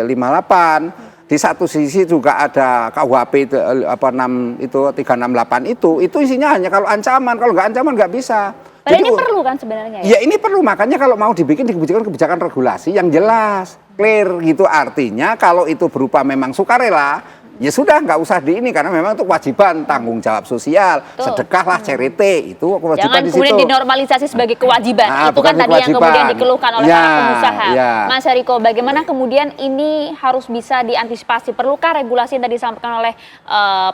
58, di satu sisi juga ada KUHP 368 itu isinya hanya kalau ancaman, kalau nggak ancaman nggak bisa. Padahal ini perlu kan sebenarnya ya? Ya ini perlu, makanya kalau mau dibikin kebijakan regulasi yang jelas, clear gitu. Artinya kalau itu berupa memang sukarela, ya sudah nggak usah ini karena memang itu kewajiban tanggung jawab sosial, sedekah lah, charity itu kewajiban. Jangan di situ. Kemudian dinormalisasi sebagai kewajiban. Nah, itu kan tadi kewajiban. yang kemudian dikeluhkan oleh para pengusaha. Mas Hariko, bagaimana kemudian ini harus bisa diantisipasi? Perlukah regulasi yang tadi disampaikan oleh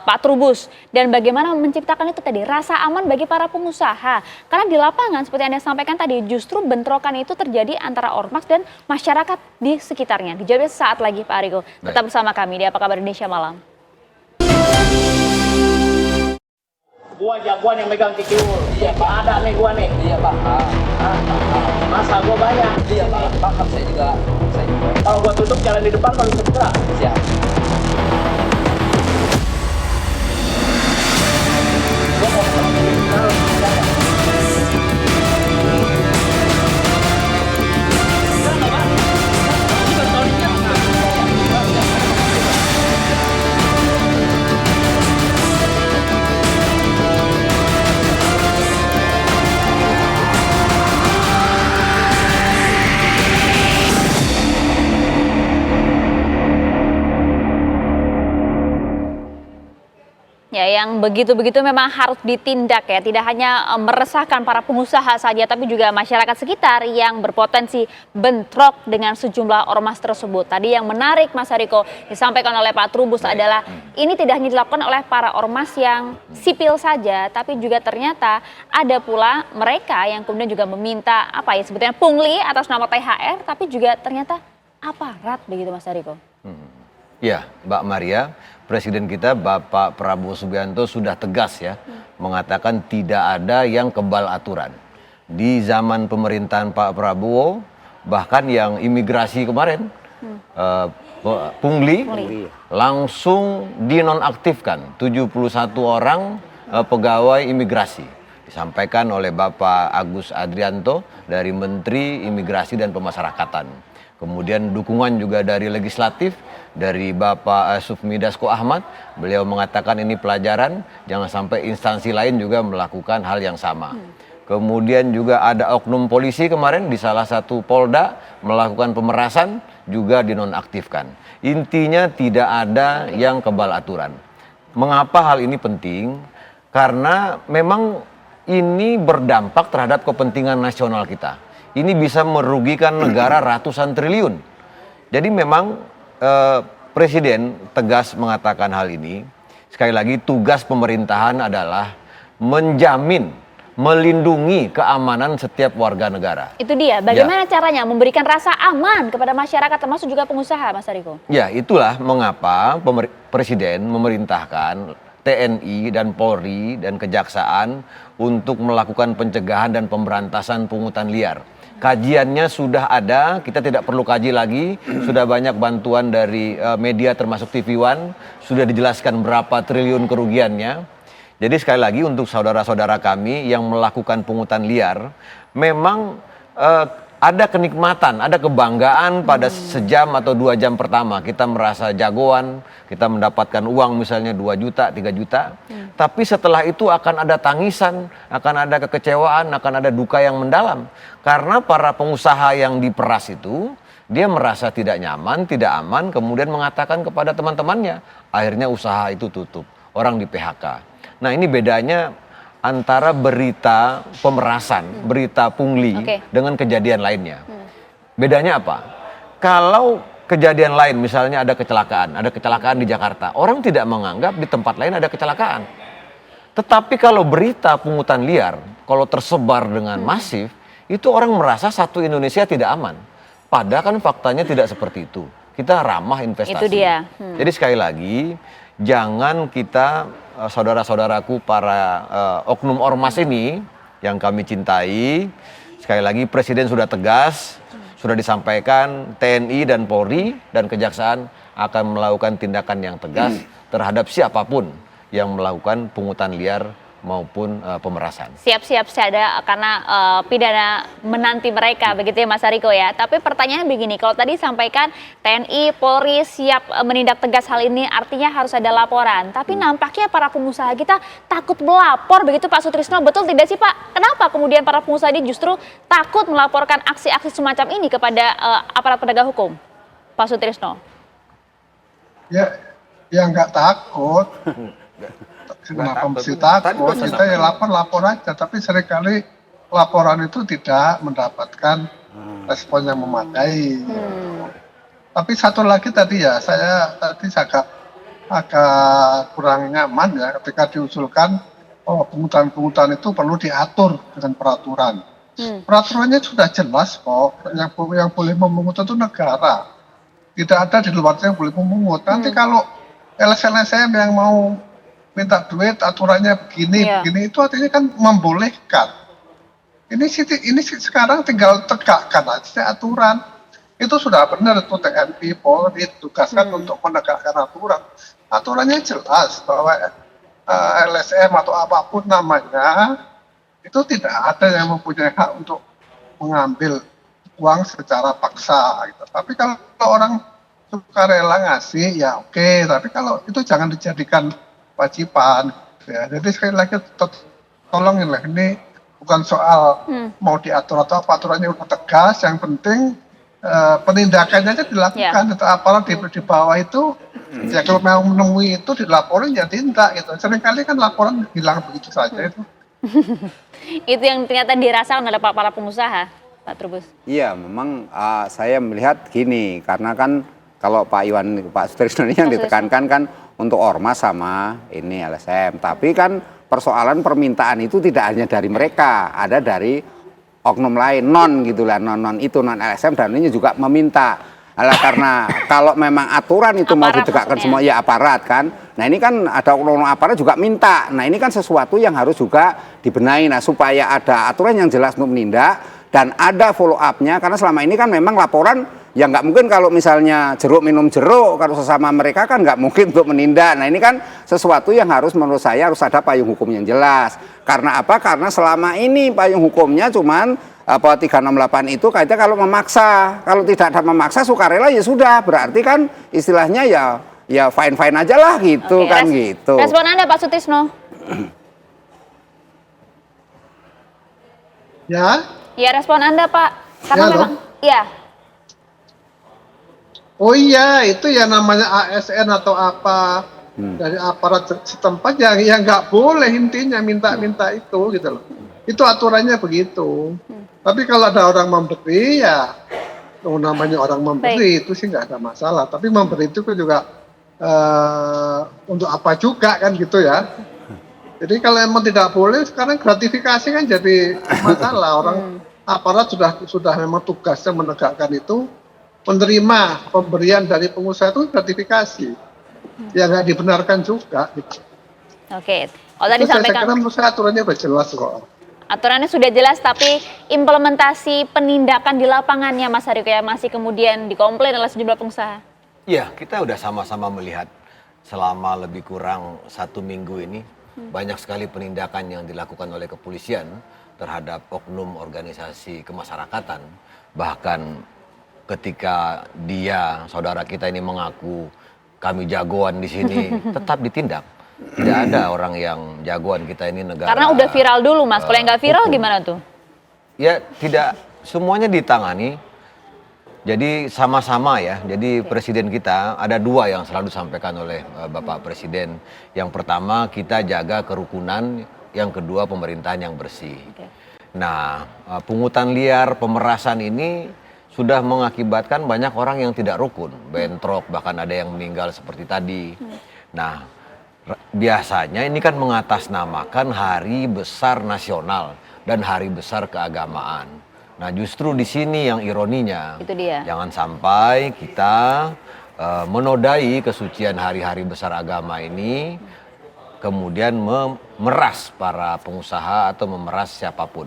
Pak Trubus? Dan bagaimana menciptakan itu tadi rasa aman bagi para pengusaha? Karena di lapangan seperti yang Anda sampaikan tadi justru bentrokan itu terjadi antara ormas dan masyarakat di sekitarnya. Dijawabnya saat lagi Pak Hariko. Tetap bersama kami di Apa Kabar Indonesia Malam. Gua jagoan yang megang kikiur. Iya Pak, ada nih gua nih. Iya Pak. Masa gua banyak. Iya Pak. Paham saya juga. Kalau gua tutup jalan di depan baru bisa bergerak. Siap. Gua mau Ya, yang begitu-begitu memang harus ditindak ya, tidak hanya meresahkan para pengusaha saja, tapi juga masyarakat sekitar yang berpotensi bentrok dengan sejumlah ormas tersebut. Tadi yang menarik Mas Hariko disampaikan oleh Pak Trubus adalah ini tidak hanya dilakukan oleh para ormas yang sipil saja, tapi juga ternyata ada pula mereka yang kemudian juga meminta apa ya sebetulnya pungli atas nama THR, tapi juga ternyata aparat begitu Mas Hariko. Ya, Mbak Maria, Presiden kita Bapak Prabowo Subianto sudah tegas ya, mengatakan tidak ada yang kebal aturan. Di zaman pemerintahan Pak Prabowo, bahkan yang imigrasi kemarin, pungli, langsung dinonaktifkan 71 orang pegawai imigrasi. Disampaikan oleh Bapak Agus Adrianto dari Menteri Imigrasi dan Pemasyarakatan. Kemudian dukungan juga dari legislatif, dari Bapak Sufmi Dasko Ahmad. Beliau mengatakan ini pelajaran, jangan sampai instansi lain juga melakukan hal yang sama. Kemudian juga ada oknum polisi kemarin di salah satu Polda melakukan pemerasan, juga dinonaktifkan. Intinya tidak ada yang kebal aturan. Mengapa hal ini penting? Karena memang ini berdampak terhadap kepentingan nasional kita. Ini bisa merugikan negara ratusan triliun. Jadi memang Presiden tegas mengatakan hal ini. Sekali lagi tugas pemerintahan adalah menjamin, melindungi keamanan setiap warga negara. Itu dia, bagaimana caranya memberikan rasa aman kepada masyarakat termasuk juga pengusaha Mas Hariko? Ya itulah mengapa Presiden memerintahkan TNI dan Polri dan Kejaksaan untuk melakukan pencegahan dan pemberantasan pungutan liar. Kajiannya sudah ada, kita tidak perlu kaji lagi, sudah banyak bantuan dari media termasuk TV One, sudah dijelaskan berapa triliun kerugiannya. Jadi sekali lagi untuk saudara-saudara kami yang melakukan pungutan liar, memang ada kenikmatan, ada kebanggaan pada sejam atau 2 jam pertama. Kita merasa jagoan, kita mendapatkan uang misalnya 2 juta, 3 juta. Tapi setelah itu akan ada tangisan, akan ada kekecewaan, akan ada duka yang mendalam. Karena para pengusaha yang diperas itu, dia merasa tidak nyaman, tidak aman, kemudian mengatakan kepada teman-temannya. Akhirnya usaha itu tutup, orang di PHK. Nah ini bedanya antara berita pemerasan, berita pungli dengan kejadian lainnya. Bedanya apa? Kalau kejadian lain misalnya ada kecelakaan di Jakarta, orang tidak menganggap di tempat lain ada kecelakaan. Tetapi kalau berita pungutan liar, kalau tersebar dengan masif, itu orang merasa satu Indonesia tidak aman. Padahal kan faktanya tidak seperti itu. Kita ramah investasi. Itu dia. Jadi sekali lagi, jangan kita saudara-saudaraku para oknum ormas ini yang kami cintai, sekali lagi Presiden sudah tegas, sudah disampaikan TNI dan Polri dan Kejaksaan akan melakukan tindakan yang tegas terhadap siapapun yang melakukan pungutan liar maupun pemerasan. Siap-siap ada karena pidana menanti mereka begitu ya Mas Hariko ya. Tapi pertanyaannya begini, kalau tadi sampaikan TNI, Polri siap menindak tegas hal ini artinya harus ada laporan. Tapi nampaknya para pengusaha kita takut melapor begitu Pak Sutrisno, betul tidak sih Pak? Kenapa kemudian para pengusaha ini justru takut melaporkan aksi-aksi semacam ini kepada aparat penegak hukum? Pak Sutrisno. Ya nggak takut. Kenapa mesti takut? Kita ya lapor aja, tapi seringkali laporan itu tidak mendapatkan respon yang memadai. Tapi satu lagi tadi ya, saya tadi agak kurang nyaman ya ketika diusulkan pungutan-pungutan itu perlu diatur dengan peraturan. Peraturannya sudah jelas kok, yang boleh memungut itu negara. Tidak ada di luar yang boleh memungut. Nanti kalau LSM yang mau minta duit aturannya begini itu artinya kan membolehkan. Ini sekarang tinggal tegakkan aja aturan. Itu sudah benar itu TNI Polri ditugaskan untuk menegakkan aturan. Aturannya jelas bahwa LSM atau apapun namanya itu tidak ada yang mempunyai hak untuk mengambil uang secara paksa gitu. Tapi kalau orang sukarela ngasih ya oke, tapi kalau itu jangan dijadikan kewajiban ya. Jadi sekali lagi tolonginlah, ini bukan soal mau diatur atau apa, aturannya udah tegas, yang penting penindakannya aja dilakukan. Itu aparat di bawah itu ya kalau mau menemui itu dilaporin ya tindak gitu. Seringkali kan laporan hilang begitu saja itu. Itu yang ternyata dirasakan oleh para pengusaha, Pak Trubus. Iya, memang saya melihat gini, karena kan kalau Pak Sutrisno ini yang ditekankan kan untuk ormas sama ini LSM. Tapi kan persoalan permintaan itu tidak hanya dari mereka, ada dari oknum lain, non LSM dan ini juga meminta. Karena kalau memang aturan itu mau ditegakkan semua ya aparat kan. Nah ini kan ada oknum aparat juga minta. Nah ini kan sesuatu yang harus juga dibenahi. Nah supaya ada aturan yang jelas untuk menindak dan ada follow up-nya. Karena selama ini kan memang laporan ya nggak mungkin kalau misalnya jeruk minum jeruk, kalau sesama mereka kan nggak mungkin untuk menindak. Nah ini kan sesuatu yang harus menurut saya harus ada payung hukum yang jelas. Karena apa? Karena selama ini payung hukumnya cuman 368 itu kaitannya kalau memaksa. Kalau tidak ada memaksa sukarela ya sudah. Berarti kan istilahnya ya fine-fine aja lah gitu. Kan gitu. Respon Anda Pak Sutrisno? Ya? Ya respon Anda Pak. Karena memang oh iya, itu ya namanya ASN atau apa dari aparat setempat yang nggak boleh intinya minta itu gitu loh. Itu aturannya begitu. Tapi kalau ada orang memberi ya, namanya orang memberi itu sih nggak ada masalah. Tapi memberi itu juga untuk apa juga kan gitu ya. Jadi kalau emang tidak boleh, sekarang gratifikasi kan jadi masalah. Orang aparat sudah memang tugasnya menegakkan itu. Menerima pemberian dari pengusaha itu gratifikasi, ya nggak dibenarkan juga. Gitu. Oke, tadi sampaikan. Saya kira menurut saya aturannya sudah jelas kok. Aturannya sudah jelas, tapi implementasi penindakan di lapangannya, Mas Hariko ya masih kemudian dikomplain oleh sejumlah pengusaha. Ya, kita udah sama-sama melihat selama lebih kurang 1 minggu ini banyak sekali penindakan yang dilakukan oleh kepolisian terhadap oknum organisasi kemasyarakatan. Bahkan ketika saudara kita ini mengaku kami jagoan di sini, tetap ditindak. Tidak ada orang yang jagoan kita ini negara. Karena udah viral dulu, Mas. Kalau yang nggak viral gimana tuh? Ya tidak, semuanya ditangani. Jadi sama-sama ya. Jadi Presiden kita ada 2 yang selalu disampaikan oleh Bapak Presiden. Yang pertama kita jaga kerukunan, yang kedua pemerintahan yang bersih. Nah, pungutan liar, pemerasan ini sudah mengakibatkan banyak orang yang tidak rukun, bentrok, bahkan ada yang meninggal seperti tadi. Nah, biasanya ini kan mengatasnamakan hari besar nasional dan hari besar keagamaan. Nah, justru di sini yang ironinya, Itu dia. jangan sampai kita menodai kesucian hari-hari besar agama ini, kemudian memeras para pengusaha atau memeras siapapun.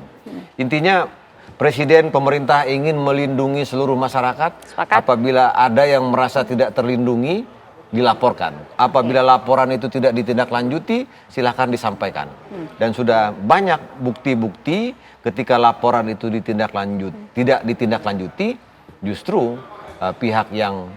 Intinya Presiden, pemerintah ingin melindungi seluruh masyarakat. Sepakat. Apabila ada yang merasa tidak terlindungi, dilaporkan. Apabila laporan itu tidak ditindaklanjuti, silakan disampaikan. Dan sudah banyak bukti-bukti ketika laporan itu tidak ditindaklanjuti, justru pihak yang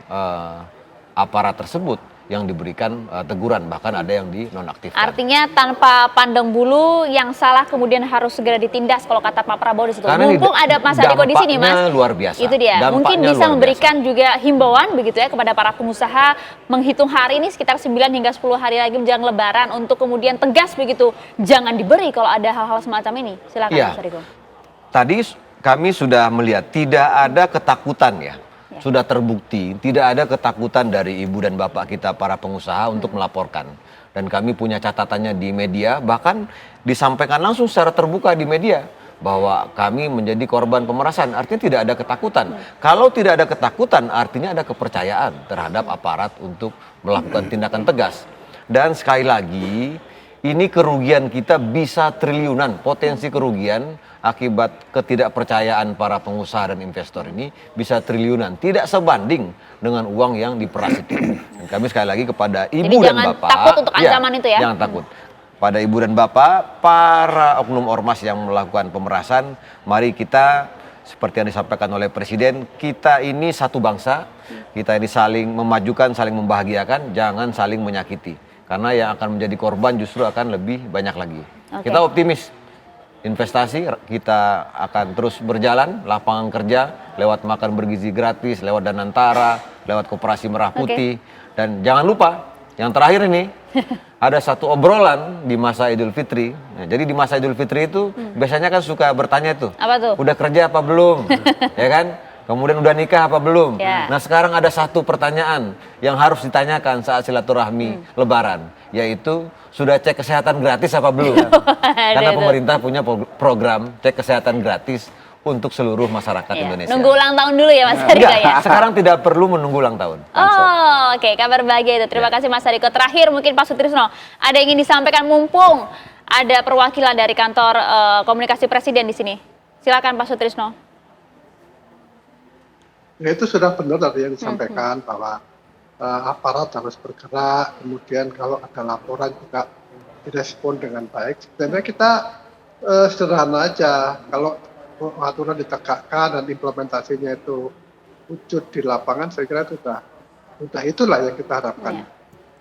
aparat tersebut yang diberikan teguran, bahkan ada yang dinonaktifkan. Artinya tanpa pandang bulu, yang salah kemudian harus segera ditindas kalau kata Pak Prabowo di situ. Karena Mumpung ada Mas Adiko di sini, Mas. dampaknya luar biasa. Itu dia. Dampaknya Mungkin bisa luar memberikan juga himbauan begitu ya kepada para pengusaha menghitung hari ini sekitar 9 hingga 10 hari lagi menjelang Lebaran untuk kemudian tegas begitu. Jangan diberi kalau ada hal-hal semacam ini. Silakan Ya. Mas Adiko. Tadi kami sudah melihat tidak ada ketakutan ya. Sudah terbukti tidak ada ketakutan dari ibu dan bapak kita para pengusaha untuk melaporkan. Dan kami punya catatannya di media, bahkan disampaikan langsung secara terbuka di media bahwa kami menjadi korban pemerasan. Artinya tidak ada ketakutan. Kalau tidak ada ketakutan artinya ada kepercayaan terhadap aparat untuk melakukan tindakan tegas. Dan sekali lagi, ini kerugian kita bisa triliunan, potensi kerugian akibat ketidakpercayaan para pengusaha dan investor ini bisa triliunan, tidak sebanding dengan uang yang diperas itu. Dan kami sekali lagi kepada ibu dan bapak, takut untuk ancaman itu ya. Jangan takut. Pada ibu dan bapak, para oknum ormas yang melakukan pemerasan, mari kita seperti yang disampaikan oleh Presiden, kita ini satu bangsa, kita ini saling memajukan, saling membahagiakan, jangan saling menyakiti. Karena yang akan menjadi korban justru akan lebih banyak lagi. Kita optimis. Investasi kita akan terus berjalan, lapangan kerja, lewat makan bergizi gratis, lewat Danantara, lewat Koperasi Merah Putih. Dan jangan lupa, yang terakhir ini, ada satu obrolan di masa Idul Fitri. Nah, jadi di masa Idul Fitri itu biasanya kan suka bertanya tuh, Apa tuh? udah kerja apa belum? Ya kan? Kemudian udah nikah apa belum? Ya. Nah sekarang ada satu pertanyaan yang harus ditanyakan saat silaturahmi Lebaran, yaitu sudah cek kesehatan gratis apa belum? Karena pemerintah punya program cek kesehatan gratis untuk seluruh masyarakat Indonesia. Nunggu ulang tahun dulu ya Mas Adiko ya? Sekarang tidak perlu menunggu ulang tahun. Oh, oke. Kabar bahagia itu. Terima kasih Mas Adiko. Terakhir mungkin Pak Sutrisno, ada yang ingin disampaikan mumpung ada perwakilan dari kantor komunikasi Presiden di sini. Silakan Pak Sutrisno. Ya itu sudah benar tadi yang disampaikan bahwa aparat harus bergerak, kemudian kalau ada laporan juga direspon dengan baik. Sebenarnya kita sederhana aja, kalau aturan ditegakkan dan implementasinya itu wujud di lapangan, saya kira itu sudah itulah yang kita harapkan.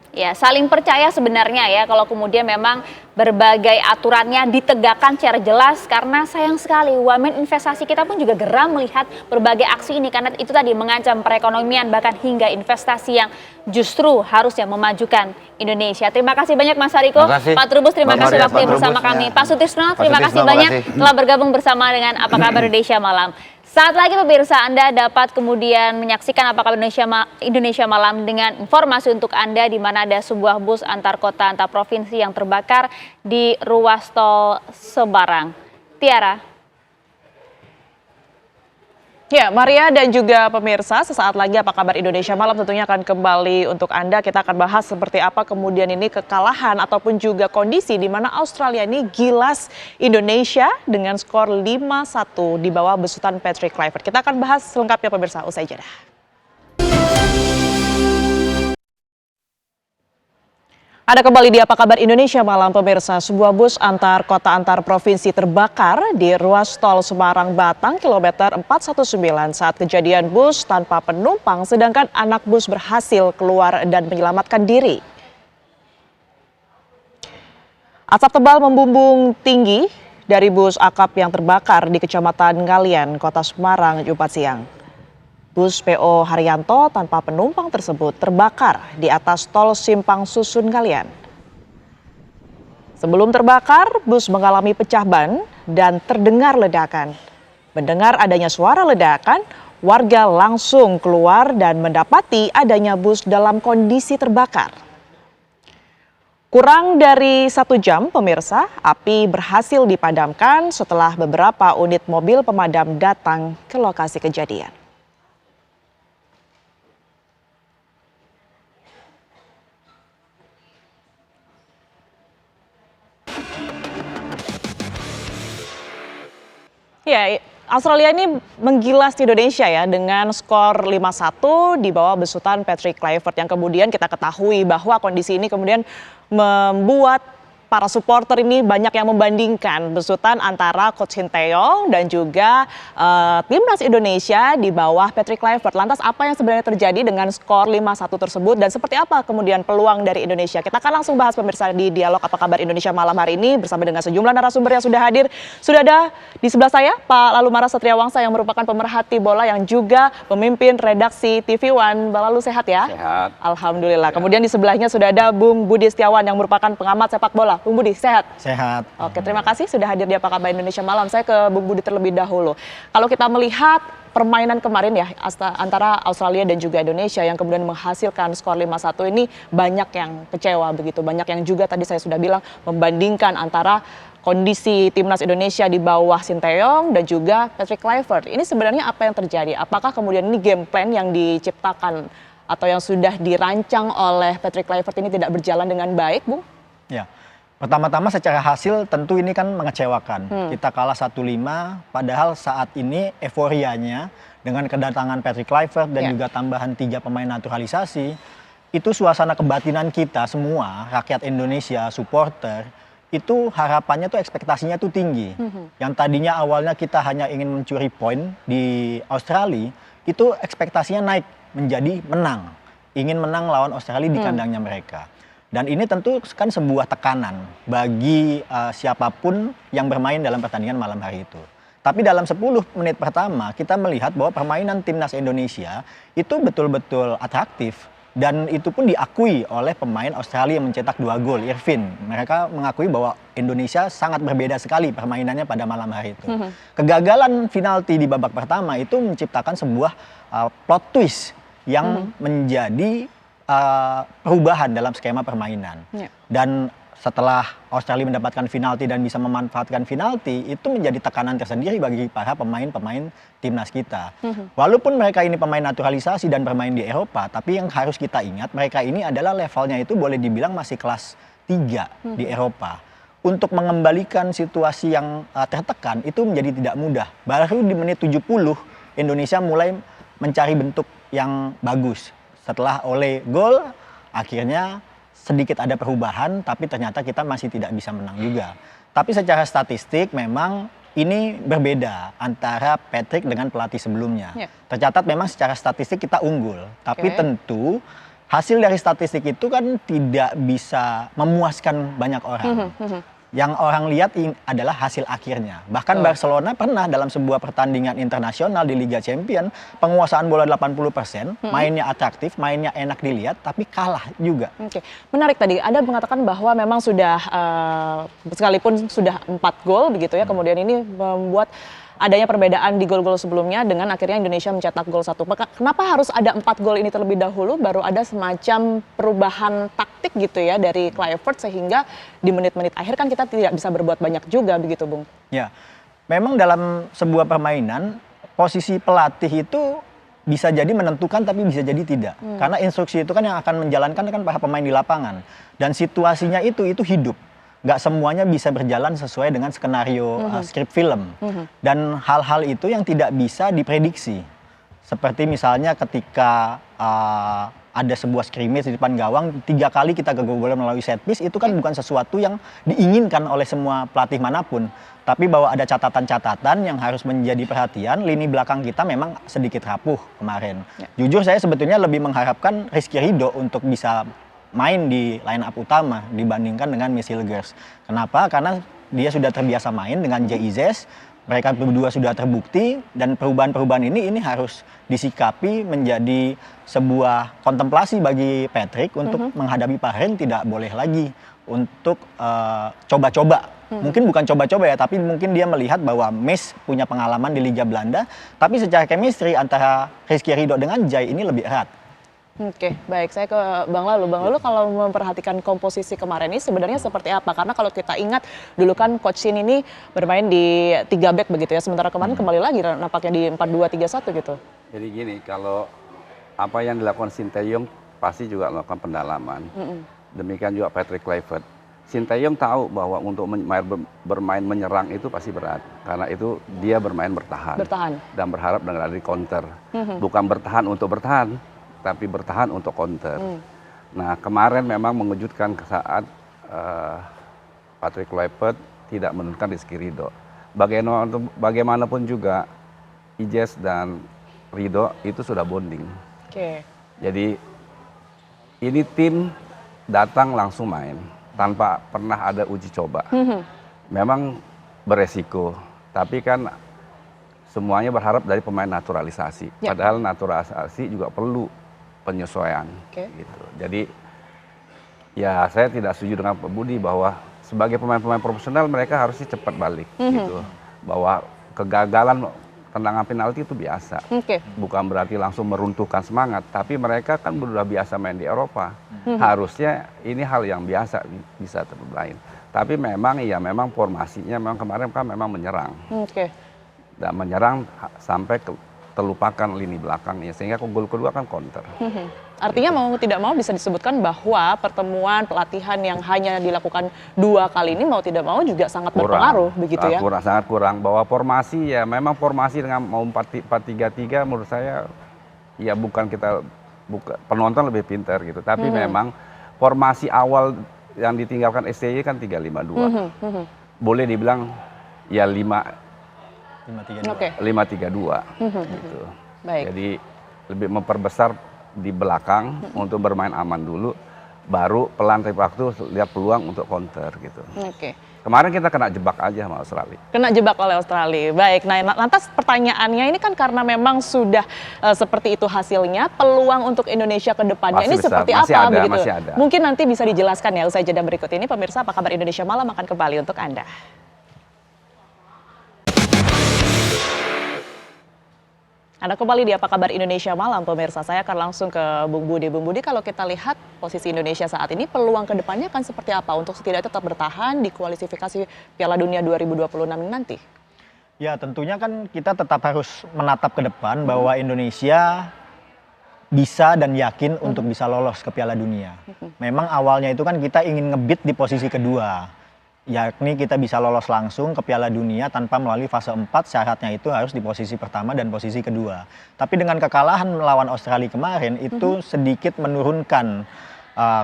Ya, saling percaya sebenarnya ya kalau kemudian memang berbagai aturannya ditegakkan secara jelas, karena sayang sekali wamen investasi kita pun juga geram melihat berbagai aksi ini karena itu tadi mengancam perekonomian bahkan hingga investasi yang justru harusnya memajukan Indonesia. Terima kasih banyak Mas Adiko, Pak Trubus terima kasih waktunya bersama kami. Pak Sutrisno terima kasih banyak telah bergabung bersama dengan Apa Kabar Indonesia Malam. Saat lagi pemirsa, Anda dapat kemudian menyaksikan Apa Kabar Indonesia Malam dengan informasi untuk Anda di mana ada sebuah bus antar kota antar provinsi yang terbakar di ruas tol Sebarang. Tiara. Ya, Maria dan juga pemirsa, sesaat lagi Apa Kabar Indonesia Malam tentunya akan kembali untuk Anda. Kita akan bahas seperti apa kemudian ini kekalahan ataupun juga kondisi di mana Australia ini gilas Indonesia dengan skor 5-1 di bawah besutan Patrick Kluivert. Kita akan bahas selengkapnya pemirsa usai jeda. Ada kembali di Apa Kabar Indonesia Malam pemirsa. Sebuah bus antar kota antar provinsi terbakar di ruas tol Semarang Batang kilometer 419 saat kejadian bus tanpa penumpang sedangkan anak bus berhasil keluar dan menyelamatkan diri. Asap tebal membumbung tinggi dari bus akap yang terbakar di Kecamatan Ngalian, Kota Semarang, Jumat siang. Bus PO Haryanto tanpa penumpang tersebut terbakar di atas tol Simpang Susun Ngalian. Sebelum terbakar, bus mengalami pecah ban dan terdengar ledakan. Mendengar adanya suara ledakan, warga langsung keluar dan mendapati adanya bus dalam kondisi terbakar. Kurang dari 1 jam, pemirsa, api berhasil dipadamkan setelah beberapa unit mobil pemadam datang ke lokasi kejadian. Ya, Australia ini menggilas Indonesia ya dengan skor 5-1 di bawah besutan Patrick Kluivert yang kemudian kita ketahui bahwa kondisi ini kemudian membuat para supporter ini banyak yang membandingkan besutan antara Coach Sinteyong dan juga timnas Indonesia di bawah Patrick Kluivert. Lantas apa yang sebenarnya terjadi dengan skor 5-1 tersebut dan seperti apa kemudian peluang dari Indonesia? Kita akan langsung bahas pemirsa di dialog Apa Kabar Indonesia malam hari ini bersama dengan sejumlah narasumber yang sudah hadir. Sudah ada di sebelah saya Pak Lalumara Satriawangsa yang merupakan pemerhati bola yang juga pemimpin redaksi TV One. Bang Lalu sehat ya? Sehat. Alhamdulillah. Kemudian di sebelahnya sudah ada Bung Budi Setiawan yang merupakan pengamat sepak bola. Bung Budi, sehat? Sehat. Oke, terima kasih sudah hadir di Apa Kabar Indonesia Malam. Saya ke Bung Budi terlebih dahulu. Kalau kita melihat permainan kemarin ya antara Australia dan juga Indonesia yang kemudian menghasilkan skor 5-1 ini banyak yang kecewa begitu. Banyak yang juga tadi saya sudah bilang membandingkan antara kondisi timnas Indonesia di bawah Sinteyong dan juga Patrick Kluivert. Ini sebenarnya apa yang terjadi? Apakah kemudian ini game plan yang diciptakan atau yang sudah dirancang oleh Patrick Kluivert ini tidak berjalan dengan baik, Bung? Ya. Pertama-tama secara hasil tentu ini kan mengecewakan. Kita kalah 1-5 padahal saat ini euforianya dengan kedatangan Patrick Kluivert dan juga tambahan 3 pemain naturalisasi, itu suasana kebatinan kita semua, rakyat Indonesia, supporter, itu harapannya tuh ekspektasinya tuh tinggi. Yang tadinya awalnya kita hanya ingin mencuri poin di Australia, itu ekspektasinya naik menjadi menang. Ingin menang lawan Australia di kandangnya mereka. Dan ini tentu kan sebuah tekanan bagi siapapun yang bermain dalam pertandingan malam hari itu. Tapi dalam 10 menit pertama kita melihat bahwa permainan timnas Indonesia itu betul-betul atraktif. Dan itu pun diakui oleh pemain Australia yang mencetak 2 gol, Irvin. Mereka mengakui bahwa Indonesia sangat berbeda sekali permainannya pada malam hari itu. Kegagalan penalti di babak pertama itu menciptakan sebuah plot twist yang menjadi perubahan dalam skema permainan. Dan setelah Australia mendapatkan penalti dan bisa memanfaatkan penalti, itu menjadi tekanan tersendiri bagi para pemain-pemain timnas kita. Walaupun mereka ini pemain naturalisasi dan bermain di Eropa, tapi yang harus kita ingat mereka ini adalah levelnya itu boleh dibilang masih kelas 3 di Eropa. Untuk mengembalikan situasi yang tertekan itu menjadi tidak mudah. Baru di menit 70 Indonesia mulai mencari bentuk yang bagus. Setelah oleh gol, akhirnya sedikit ada perubahan, tapi ternyata kita masih tidak bisa menang juga. Tapi secara statistik memang ini berbeda antara Patrick dengan pelatih sebelumnya. Tercatat memang secara statistik kita unggul, tapi tentu hasil dari statistik itu kan tidak bisa memuaskan banyak orang. Yang orang lihat adalah hasil akhirnya. Bahkan Barcelona pernah dalam sebuah pertandingan internasional di Liga Champions, penguasaan bola 80%, mainnya atraktif, mainnya enak dilihat, tapi kalah juga. Oke, menarik tadi. Anda mengatakan bahwa memang sudah, sekalipun sudah 4 gol begitu ya, kemudian ini membuat adanya perbedaan di gol-gol sebelumnya dengan akhirnya Indonesia mencetak gol 1. Kenapa harus ada 4 gol ini terlebih dahulu baru ada semacam perubahan taktik gitu ya dari Kluivert sehingga di menit-menit akhir kan kita tidak bisa berbuat banyak juga begitu, Bung? Ya, memang dalam sebuah permainan posisi pelatih itu bisa jadi menentukan tapi bisa jadi tidak. Karena instruksi itu kan yang akan menjalankan kan para pemain di lapangan. Dan situasinya itu hidup. Nggak semuanya bisa berjalan sesuai dengan skenario skrip film. Dan hal-hal itu yang tidak bisa diprediksi. Seperti misalnya ketika ada sebuah scrimmage di depan gawang, 3 kali kita kebobolan melalui set piece, itu kan bukan sesuatu yang diinginkan oleh semua pelatih manapun. Tapi bahwa ada catatan-catatan yang harus menjadi perhatian, lini belakang kita memang sedikit rapuh kemarin. Jujur saya sebetulnya lebih mengharapkan Rizky Ridho untuk bisa main di line up utama dibandingkan dengan Miss Hilgers. Kenapa? Karena dia sudah terbiasa main dengan JIZ, mereka berdua sudah terbukti, dan perubahan-perubahan ini harus disikapi menjadi sebuah kontemplasi bagi Patrick untuk menghadapi Bahrain. Tidak boleh lagi untuk coba-coba. Mungkin bukan coba-coba ya, tapi mungkin dia melihat bahwa Miss punya pengalaman di Liga Belanda, tapi secara chemistry antara Rizky Ridho dengan Jai ini lebih erat. Oke, baik. Saya ke Bang Lalu. Bang Lalu, kalau memperhatikan komposisi kemarin ini sebenarnya seperti apa? Karena kalau kita ingat dulu kan Coach Shin ini bermain di 3 back begitu ya. Sementara kemarin kembali lagi nampaknya di 4-2-3-1 gitu. Jadi gini, kalau apa yang dilakukan Sinteyong pasti juga melakukan pendalaman. Demikian juga Patrick Kluivert. Sinteyong tahu bahwa untuk bermain menyerang itu pasti berat. Karena itu dia bermain bertahan. Dan berharap dengan ada di counter. Bukan bertahan untuk bertahan, tapi bertahan untuk counter. Nah, kemarin memang mengejutkan saat Patrick Kluivert tidak menurunkan Rizky Ridho. Bagaimanapun juga Ijes dan Ridho itu sudah bonding. Jadi ini tim datang langsung main tanpa pernah ada uji coba. Memang beresiko, tapi kan semuanya berharap dari pemain naturalisasi. Padahal naturalisasi juga perlu penyesuaian. Gitu. Jadi ya saya tidak setuju dengan Pak Budi bahwa sebagai pemain-pemain profesional mereka harusnya cepat balik. Gitu. Bahwa kegagalan tendangan penalti itu biasa. Bukan berarti langsung meruntuhkan semangat, tapi mereka kan sudah biasa main di Eropa. Harusnya ini hal yang biasa bisa terlain. Tapi memang memang formasinya memang kemarin kan memang menyerang. Dan menyerang sampai terlupakan lini belakangnya, sehingga gol kedua kan counter. Artinya mau tidak mau bisa disebutkan bahwa pertemuan pelatihan yang hanya dilakukan 2 kali ini mau tidak mau juga sangat berpengaruh begitu ya? Sangat kurang. Bahwa formasi ya memang formasi dengan mau 4-3-3 menurut saya ya penonton lebih pintar gitu. Tapi memang formasi awal yang ditinggalkan STY kan 3-5-2. Boleh dibilang ya 5-3-2 gitu. Jadi lebih memperbesar di belakang untuk bermain aman dulu, baru pelan tiap waktu lihat peluang untuk counter gitu. Kemarin kita kena jebak aja sama Australia. Kena jebak oleh Australia. Baik, nah lantas pertanyaannya ini kan karena memang sudah seperti itu hasilnya, peluang untuk Indonesia ke depannya ini seperti apa begitu? Mungkin nanti bisa dijelaskan ya usai jeda berikut ini. Pemirsa, apa kabar Indonesia Malam akan kembali untuk Anda. Anda kembali di Apa Kabar Indonesia Malam, pemirsa. Saya akan langsung ke Bung Budi. Bung Budi, kalau kita lihat posisi Indonesia saat ini, peluang ke depannya akan seperti apa untuk setidaknya tetap bertahan di kualifikasi Piala Dunia 2026 nanti? Ya, tentunya kan kita tetap harus menatap ke depan bahwa Indonesia bisa dan yakin untuk bisa lolos ke Piala Dunia. Memang awalnya itu kan kita ingin ngebit di posisi kedua, yakni kita bisa lolos langsung ke Piala Dunia tanpa melalui fase 4, syaratnya itu harus di posisi pertama dan posisi kedua. Tapi dengan kekalahan melawan Australia kemarin itu sedikit menurunkan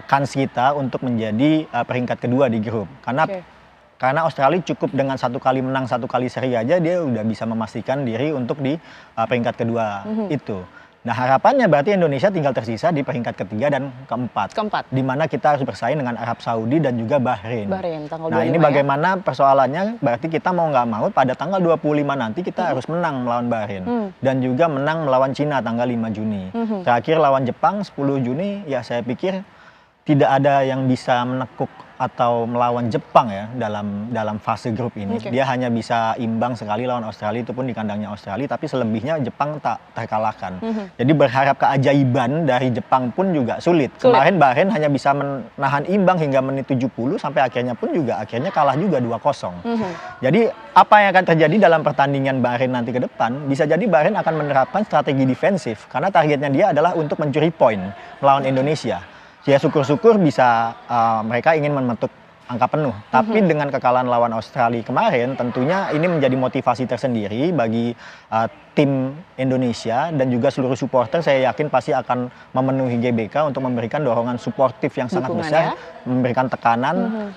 kans kita untuk menjadi peringkat kedua di grup. Karena Australia cukup dengan 1 kali menang 1 kali seri aja dia udah bisa memastikan diri untuk di peringkat kedua itu. Nah, harapannya berarti Indonesia tinggal tersisa di peringkat ketiga dan keempat. Di mana kita harus bersaing dengan Arab Saudi dan juga Bahrain. Nah, ini bagaimana persoalannya, berarti kita mau nggak mau pada tanggal 25 nanti kita harus menang melawan Bahrain. Dan juga menang melawan Cina tanggal 5 Juni. Terakhir lawan Jepang 10 Juni, ya saya pikir tidak ada yang bisa menekuk atau melawan Jepang ya dalam fase grup ini. Dia hanya bisa imbang sekali lawan Australia, itu pun di kandangnya Australia, tapi selebihnya Jepang tak terkalahkan. Jadi berharap keajaiban dari Jepang pun juga sulit. Kemarin Bahrain hanya bisa menahan imbang hingga menit 70 sampai akhirnya kalah juga 2-0. Jadi apa yang akan terjadi dalam pertandingan Bahrain nanti ke depan, bisa jadi Bahrain akan menerapkan strategi defensif karena targetnya dia adalah untuk mencuri poin melawan Indonesia. Ya syukur-syukur bisa mereka ingin memetuk angka penuh. Tapi dengan kekalahan lawan Australia kemarin, tentunya ini menjadi motivasi tersendiri bagi tim Indonesia dan juga seluruh supporter. Saya yakin pasti akan memenuhi GBK untuk memberikan dorongan suportif yang sangat besar, memberikan tekanan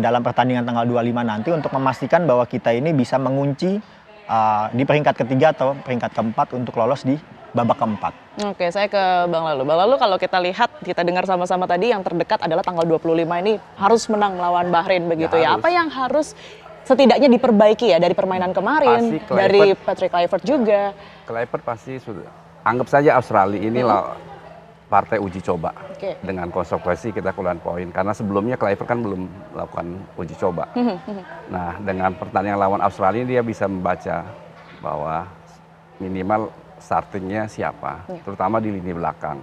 dalam pertandingan tanggal 25 nanti untuk memastikan bahwa kita ini bisa mengunci di peringkat ketiga atau peringkat keempat untuk lolos di babak keempat. Oke, saya ke Bang Lalu. Bang Lalu, kalau kita lihat, kita dengar sama-sama tadi yang terdekat adalah tanggal 25 ini harus menang melawan Bahrain begitu ya. Apa yang harus setidaknya diperbaiki ya dari permainan kemarin, dari Patrick Kluivert juga? Kluivert pasti sudah. Anggap saja Australia inilah partai uji coba. Dengan konsekuensi kita keluar poin. Karena sebelumnya Kluivert kan belum melakukan uji coba. Nah, dengan pertandingan lawan Australia dia bisa membaca bahwa minimal startingnya siapa, terutama di lini belakang.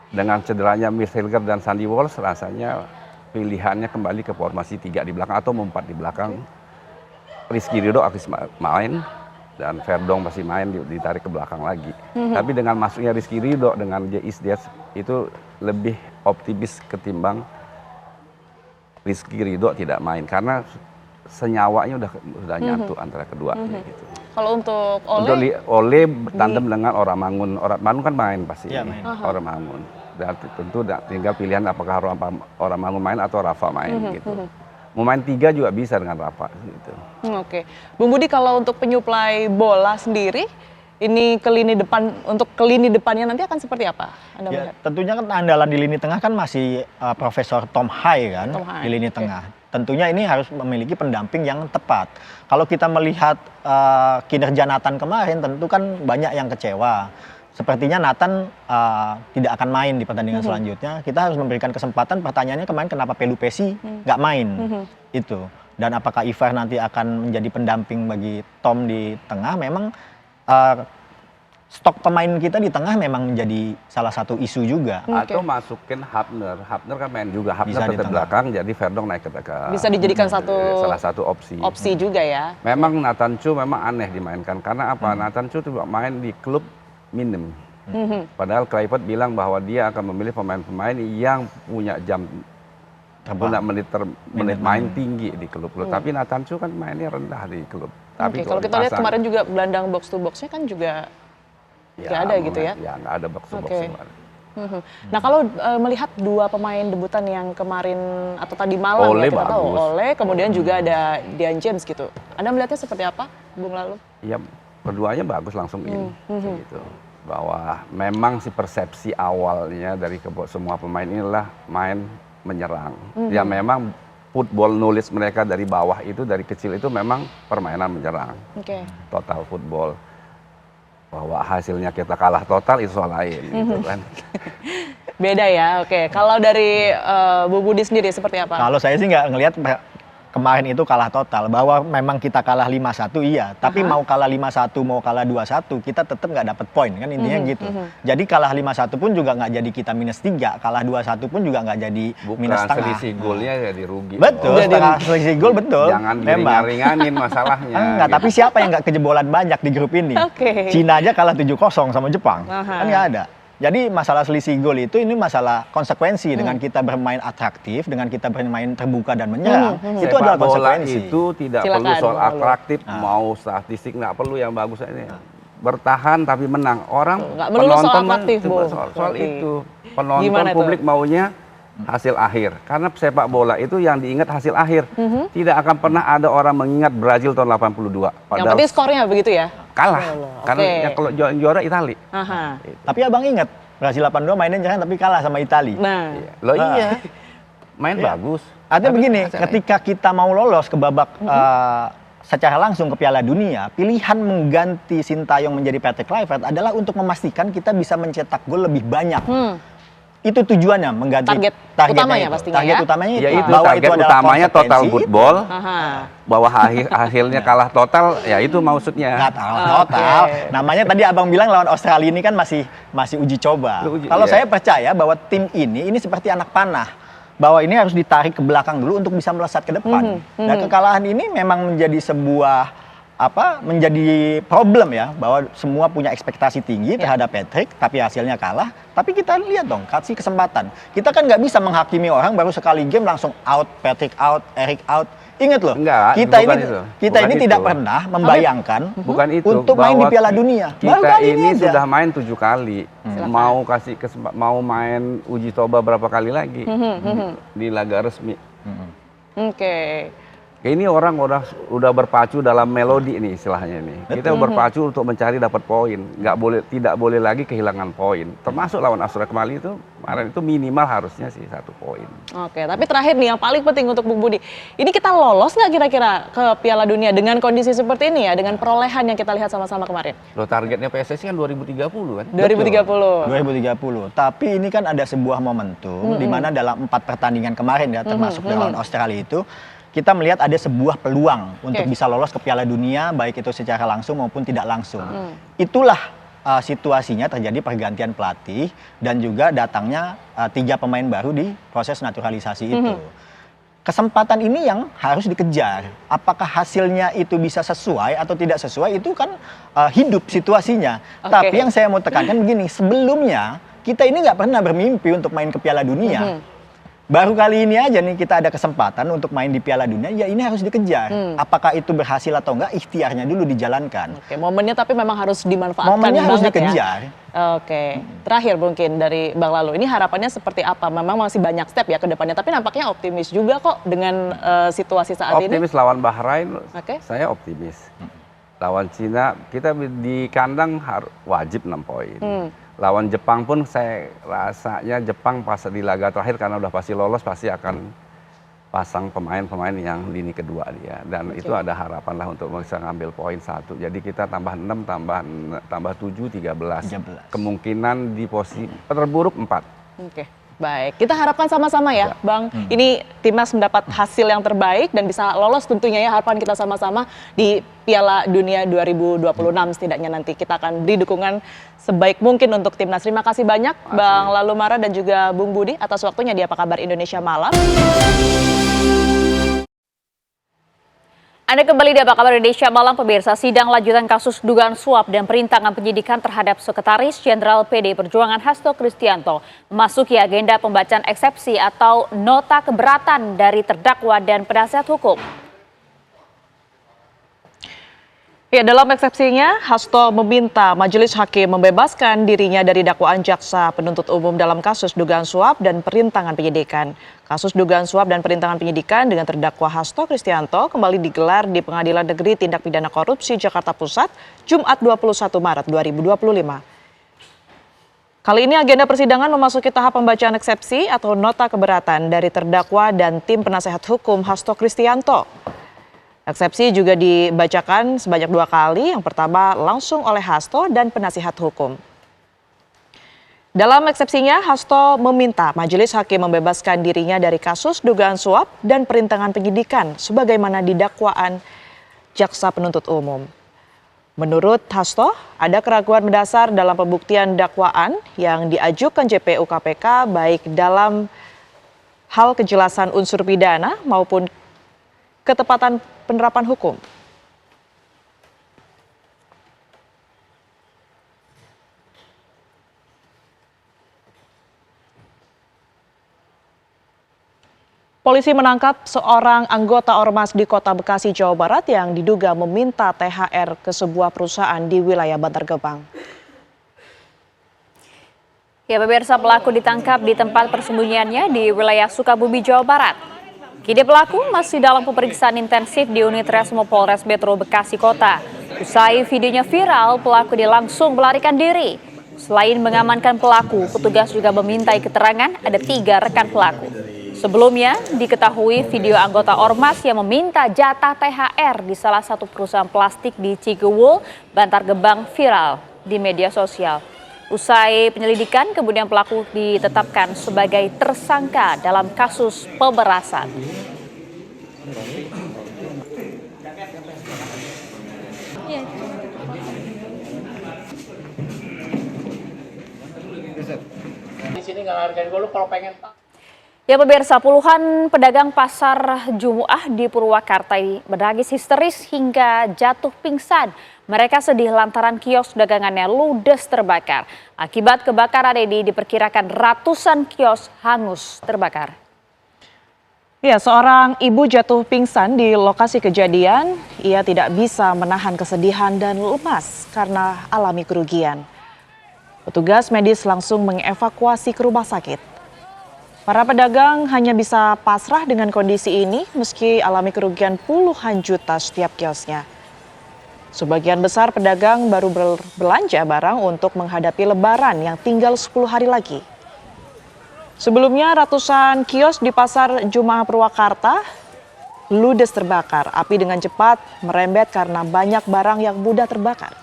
Dengan cederanya Mitch Hilger dan Sandy Walsh, rasanya pilihannya kembali ke formasi 3 di belakang atau 4 di belakang. Rizky Ridho akan main dan Verdong masih main ditarik ke belakang lagi. Tapi dengan masuknya Rizky Ridho dengan J.I. Diaz itu lebih optimis ketimbang Rizky Ridho tidak main karena senyawanya udah nyatu antara kedua gitu. Kalau untuk Ole bertandem dengan Oramangun. Oramangun kan main pasti. Oramangun. Dan tentu tinggal pilihan apakah Oramangun main atau Rafa main gitu. Mau main 3 juga bisa dengan Rafa gitu. Oke. Bung Budi, kalau untuk penyuplai bola sendiri ini ke lini depan, untuk ke lini depannya nanti akan seperti apa Anda melihat? Tentunya kan andalan di lini tengah kan masih Profesor Tom Hai kan di lini tengah. Tentunya ini harus memiliki pendamping yang tepat. Kalau kita melihat kinerja Nathan kemarin, tentu kan banyak yang kecewa. Sepertinya Nathan tidak akan main di pertandingan selanjutnya. Kita harus memberikan kesempatan. Pertanyaannya kemarin kenapa Pelupesi nggak main? Itu. Dan apakah Ivar nanti akan menjadi pendamping bagi Tom di tengah? Memang stok pemain kita di tengah memang menjadi salah satu isu juga. Atau masukin Hapner. Hapner kan main juga. Hapner tetap belakang, jadi Verdong naik ke belakang. Bisa dijadikan salah satu opsi. Opsi juga ya. Memang Nathan Chu memang aneh dimainkan. Karena apa? Nathan Chu coba main di klub minim. Padahal Kluivert bilang bahwa dia akan memilih pemain-pemain yang punya jam punya menit main tinggi di klub-klub. Tapi Nathan Chu kan mainnya rendah di klub. Tapi kalau kita lihat kemarin juga gelandang box to box-nya kan juga nggak ada gitu ya? Ya nggak ada box to box. Nah kalau melihat 2 pemain debutan yang kemarin atau tadi malam Ole ya kita tahu, bagus. Ole, kemudian juga ada Dian James gitu. Anda melihatnya seperti apa, Bung Lalu? Ya keduanya bagus langsung in. Gitu. Bahwa memang si persepsi awalnya dari semua pemain inilah main menyerang. Ya memang football knowledge mereka dari bawah itu, dari kecil itu memang permainan menyerang. Total football. Bahwa hasilnya kita kalah total itu soal lain gitu kan. Beda ya, oke. Kalau dari Bu Budi sendiri seperti apa? Kalau saya sih nggak ngelihat kemarin itu kalah total. Bahwa memang kita kalah 5-1 iya. Tapi mau kalah 5-1, mau kalah 2-1, kita tetap nggak dapat poin kan intinya gitu. Jadi kalah 5-1 pun juga nggak jadi kita -3. Kalah 2-1 pun juga nggak jadi minus setengah. Selisih golnya jadi rugi. Betul, selisih gol betul. Jangan ringan-ringanin masalahnya. Enggak, tapi siapa yang nggak kejebolan banyak di grup ini? Cina aja kalah 7-0 sama Jepang. Kan nggak ada. Jadi masalah selisih gol itu ini masalah konsekuensi dengan kita bermain atraktif, dengan kita bermain terbuka dan menyerang. Itu adalah konsekuensi. Itu tidak perlu soal atraktif, mau statistik nggak perlu yang bagus ini. Bertahan tapi menang. Orang penonton soal itu. Penonton publik maunya hasil akhir. Karena sepak bola itu yang diingat hasil akhir. Tidak akan pernah ada orang mengingat Brazil tahun 82. Yang penting skornya begitu ya? Kalah. Karena kalau juara Itali. Tapi abang ingat, Brazil 82 mainnya jangan tapi kalah sama Itali. Loh iya. Main bagus. Artinya begini, ketika kita mau lolos ke babak secara langsung ke Piala Dunia, pilihan mengganti Sintayong menjadi Patrick Kluivert adalah untuk memastikan kita bisa mencetak gol lebih banyak. Itu tujuannya, mengganti target utamanya pastinya target utamanya ya itu bahwa target itu adalah utamanya total football. Bahwa hasilnya kalah total, ya itu maksudnya. Nggak total. Namanya tadi abang bilang lawan Australia ini kan masih uji coba. Kalau saya percaya bahwa tim ini seperti anak panah. Bahwa ini harus ditarik ke belakang dulu untuk bisa melesat ke depan. Dan kekalahan ini memang menjadi sebuah menjadi problem ya, bahwa semua punya ekspektasi tinggi terhadap Patrick, tapi hasilnya kalah. Tapi kita lihat dong, kasih kesempatan. Kita kan nggak bisa menghakimi orang baru sekali game langsung out, Patrick out, Eric out. Ingat loh, Enggak, kita ini tidak pernah membayangkan bukan itu, untuk main di Piala Dunia. Kita ini sudah main 7 kali, mau main uji coba berapa kali lagi di laga resmi. Oke. Ini orang udah berpacu dalam melodi nih istilahnya nih. Kita berpacu untuk mencari dapat poin. Tidak boleh lagi kehilangan poin. Termasuk lawan Australia kemarin itu minimal harusnya sih 1 poin. Oke, tapi terakhir nih yang paling penting untuk Bung Budi. Ini kita lolos nggak kira-kira ke Piala Dunia dengan kondisi seperti ini ya, dengan perolehan yang kita lihat sama-sama kemarin? Loh, targetnya PSSI kan 2030 kan? 2030. Tapi ini kan ada sebuah momentum di mana dalam 4 pertandingan kemarin ya, termasuk lawan Australia itu, kita melihat ada sebuah peluang untuk bisa lolos ke Piala Dunia, baik itu secara langsung maupun tidak langsung. Itulah situasinya terjadi pergantian pelatih dan juga datangnya 3 pemain baru di proses naturalisasi itu. Kesempatan ini yang harus dikejar. Apakah hasilnya itu bisa sesuai atau tidak sesuai, itu kan hidup situasinya. Tapi yang saya mau tekankan begini, sebelumnya kita ini nggak pernah bermimpi untuk main ke Piala Dunia. Baru kali ini aja nih kita ada kesempatan untuk main di Piala Dunia, ya ini harus dikejar. Apakah itu berhasil atau enggak, ikhtiarnya dulu dijalankan. Oke, momennya tapi memang harus dimanfaatkan. Momennya harus Ya? dikejar. Oke, terakhir mungkin dari Bang Lalu, ini harapannya seperti apa? Memang masih banyak step ya ke depannya, tapi nampaknya optimis juga kok dengan situasi saat ini. Optimis lawan Bahrain, saya optimis. Lawan Cina, kita di kandang wajib 6 poin. Lawan Jepang pun saya rasanya Jepang pas di laga terakhir karena udah pasti lolos, pasti akan pasang pemain-pemain yang lini kedua dia. Dan itu ada harapan lah untuk bisa ngambil poin 1. Jadi kita tambah 6, tambah 7, 13. Kemungkinan di posisi terburuk 4. Oke. Baik, kita harapkan sama-sama ya, Bang. Ini timnas mendapat hasil yang terbaik dan bisa lolos tentunya ya, harapan kita sama-sama di Piala Dunia 2026 setidaknya nanti kita akan beri dukungan sebaik mungkin untuk timnas. Terima kasih banyak Bang Lalu Mara dan juga Bung Budi atas waktunya di Apa Kabar Indonesia Malam. Anda kembali di Apa Kabar Indonesia Malam, pemirsa. Sidang lanjutan kasus dugaan suap dan perintangan penyidikan terhadap Sekretaris Jenderal PD Perjuangan Hasto Kristianto memasuki agenda pembacaan eksepsi atau nota keberatan dari terdakwa dan penasihat hukum. Ya, dalam eksepsinya, Hasto meminta majelis hakim membebaskan dirinya dari dakwaan jaksa penuntut umum dalam kasus dugaan suap dan perintangan penyidikan. Kasus dugaan suap dan perintangan penyidikan dengan terdakwa Hasto Kristianto kembali digelar di Pengadilan Negeri Tindak Pidana Korupsi Jakarta Pusat, Jumat 21 Maret 2025. Kali ini agenda persidangan memasuki tahap pembacaan eksepsi atau nota keberatan dari terdakwa dan tim penasehat hukum Hasto Kristianto. Eksepsi juga dibacakan sebanyak 2 kali, yang pertama langsung oleh Hasto dan penasihat hukum. Dalam eksepsinya, Hasto meminta majelis hakim membebaskan dirinya dari kasus dugaan suap dan perintangan penyidikan sebagaimana didakwaan jaksa penuntut umum. Menurut Hasto, ada keraguan mendasar dalam pembuktian dakwaan yang diajukan JPU KPK baik dalam hal kejelasan unsur pidana maupun ketepatan penerapan hukum. Polisi menangkap seorang anggota Ormas di Kota Bekasi, Jawa Barat yang diduga meminta THR ke sebuah perusahaan di wilayah Bantar Gebang. Ya, pemirsa, pelaku ditangkap di tempat persembunyiannya di wilayah Sukabumi, Jawa Barat. Kini pelaku masih dalam pemeriksaan intensif di unit Resmo Polres Metro Bekasi Kota. Usai videonya viral, pelaku langsung melarikan diri. Selain mengamankan pelaku, petugas juga memintai keterangan ada 3 rekan pelaku. Sebelumnya diketahui video anggota Ormas yang meminta jatah THR di salah satu perusahaan plastik di Ciguwul, Bantar Gebang viral di media sosial. Usai penyelidikan, kemudian pelaku ditetapkan sebagai tersangka dalam kasus pemerasan. Di sini nggak hargain gue, lu kalau pengen Ya pemirsa, puluhan pedagang pasar Jumuah di Purwakarta menangis histeris hingga jatuh pingsan. Mereka sedih lantaran kios dagangannya ludes terbakar. Akibat kebakaran ini diperkirakan ratusan kios hangus terbakar. Ya, seorang ibu jatuh pingsan di lokasi kejadian. Ia tidak bisa menahan kesedihan dan lemas karena alami kerugian. Petugas medis langsung mengevakuasi ke rumah sakit. Para pedagang hanya bisa pasrah dengan kondisi ini meski alami kerugian puluhan juta setiap kiosnya. Sebagian besar pedagang baru berbelanja barang untuk menghadapi Lebaran yang tinggal 10 hari lagi. Sebelumnya ratusan kios di pasar Jumuah Purwakarta ludes terbakar. Api dengan cepat merembet karena banyak barang yang mudah terbakar.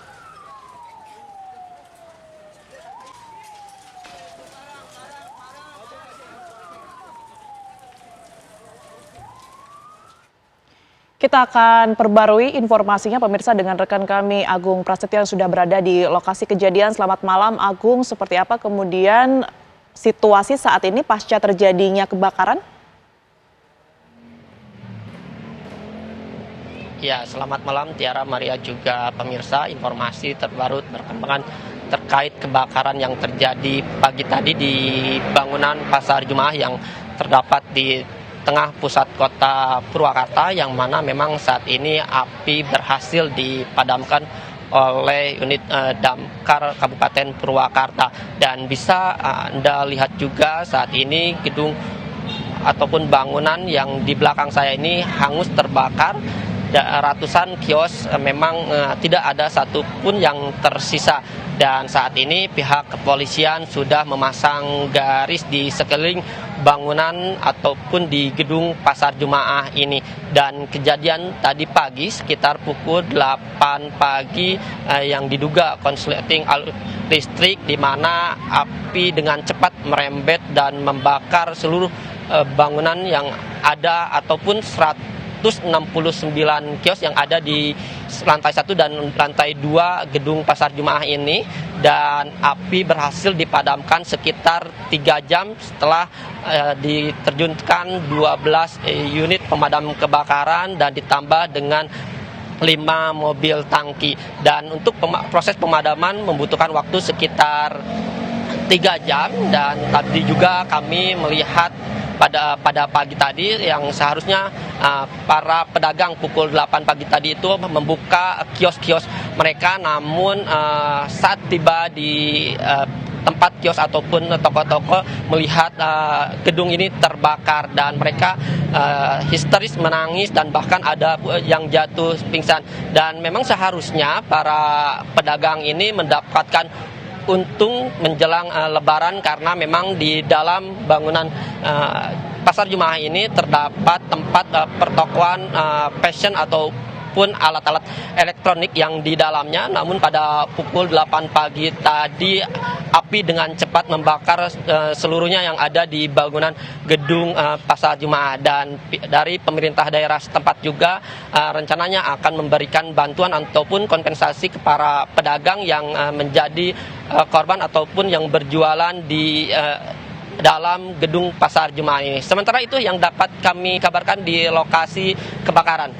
Kita akan perbarui informasinya pemirsa dengan rekan kami Agung Prasetyo yang sudah berada di lokasi kejadian. Selamat malam Agung, seperti apa kemudian situasi saat ini pasca terjadinya kebakaran? Ya, selamat malam Tiara, Maria juga pemirsa. Informasi terbaru berkembangan terkait kebakaran yang terjadi pagi tadi di bangunan Pasar Jumuah yang terdapat di tengah pusat kota Purwakarta, yang mana memang saat ini api berhasil dipadamkan oleh unit damkar Kabupaten Purwakarta. Dan bisa Anda lihat juga saat ini gedung ataupun bangunan yang di belakang saya ini hangus terbakar. Ratusan kios memang tidak ada satupun yang tersisa. Dan saat ini pihak kepolisian sudah memasang garis di sekeliling bangunan ataupun di gedung Pasar Jumuah ini. Dan kejadian tadi pagi sekitar pukul 8 pagi yang diduga konsleting listrik, di mana api dengan cepat merembet dan membakar seluruh bangunan yang ada ataupun 169 kios yang ada di lantai 1 dan lantai 2 gedung Pasar Jumuah ini. Dan api berhasil dipadamkan sekitar 3 jam setelah diterjunkan 12 unit pemadam kebakaran dan ditambah dengan 5 mobil tangki. Dan untuk proses pemadaman membutuhkan waktu sekitar 3 jam. Dan tadi juga kami melihat pada pagi tadi yang seharusnya para pedagang pukul 8 pagi tadi itu membuka kios-kios mereka, namun saat tiba di tempat kios ataupun toko-toko melihat gedung ini terbakar dan mereka histeris menangis dan bahkan ada yang jatuh pingsan. Dan memang seharusnya para pedagang ini mendapatkan untung menjelang Lebaran, karena memang di dalam bangunan Pasar Jumuah ini terdapat tempat pertokoan fashion ataupun alat-alat elektronik yang di dalamnya. Namun pada pukul 8 pagi tadi api dengan cepat membakar seluruhnya yang ada di bangunan gedung Pasar Jumuah. Dan dari pemerintah daerah setempat juga rencananya akan memberikan bantuan ataupun kompensasi ke para pedagang yang menjadi korban ataupun yang berjualan di dalam gedung Pasar Jumuah ini. Sementara itu yang dapat kami kabarkan di lokasi kebakaran.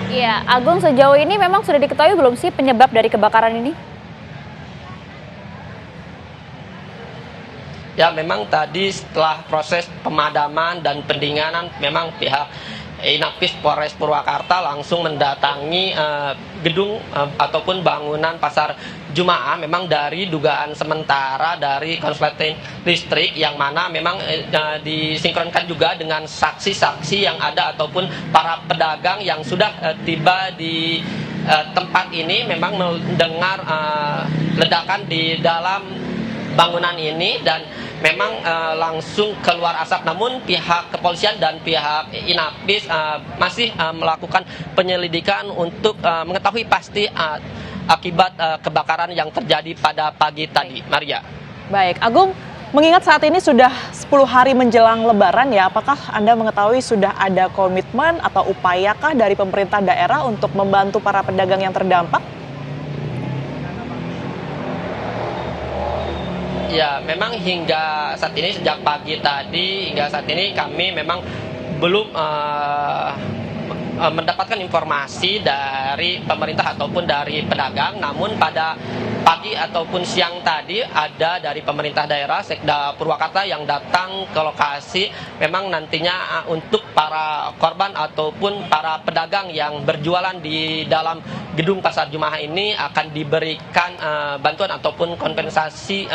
Iya, Agung, sejauh ini memang sudah diketahui belum sih penyebab dari kebakaran ini? Ya, memang tadi setelah proses pemadaman dan pendinginan, memang pihak Inapis Polres Purwakarta langsung mendatangi gedung ataupun bangunan Pasar Jumuah. Memang dari dugaan sementara dari konsleting listrik, yang mana memang disinkronkan juga dengan saksi-saksi yang ada ataupun para pedagang yang sudah tiba di tempat ini, memang mendengar ledakan di dalam bangunan ini dan memang langsung keluar asap. Namun pihak kepolisian dan pihak Inapis masih melakukan penyelidikan untuk mengetahui pasti akibat kebakaran yang terjadi pada pagi tadi. Maria. Baik, Agung, mengingat saat ini sudah 10 hari menjelang Lebaran ya, apakah Anda mengetahui sudah ada komitmen atau upayakah dari pemerintah daerah untuk membantu para pedagang yang terdampak? Ya, memang hingga saat ini sejak pagi tadi hingga saat ini kami memang belum mendapatkan informasi dari pemerintah ataupun dari pedagang. Namun pada pagi ataupun siang tadi ada dari pemerintah daerah Sekda Purwakarta yang datang ke lokasi. Memang nantinya untuk para korban ataupun para pedagang yang berjualan di dalam gedung Pasar Jumaah ini akan diberikan bantuan ataupun kompensasi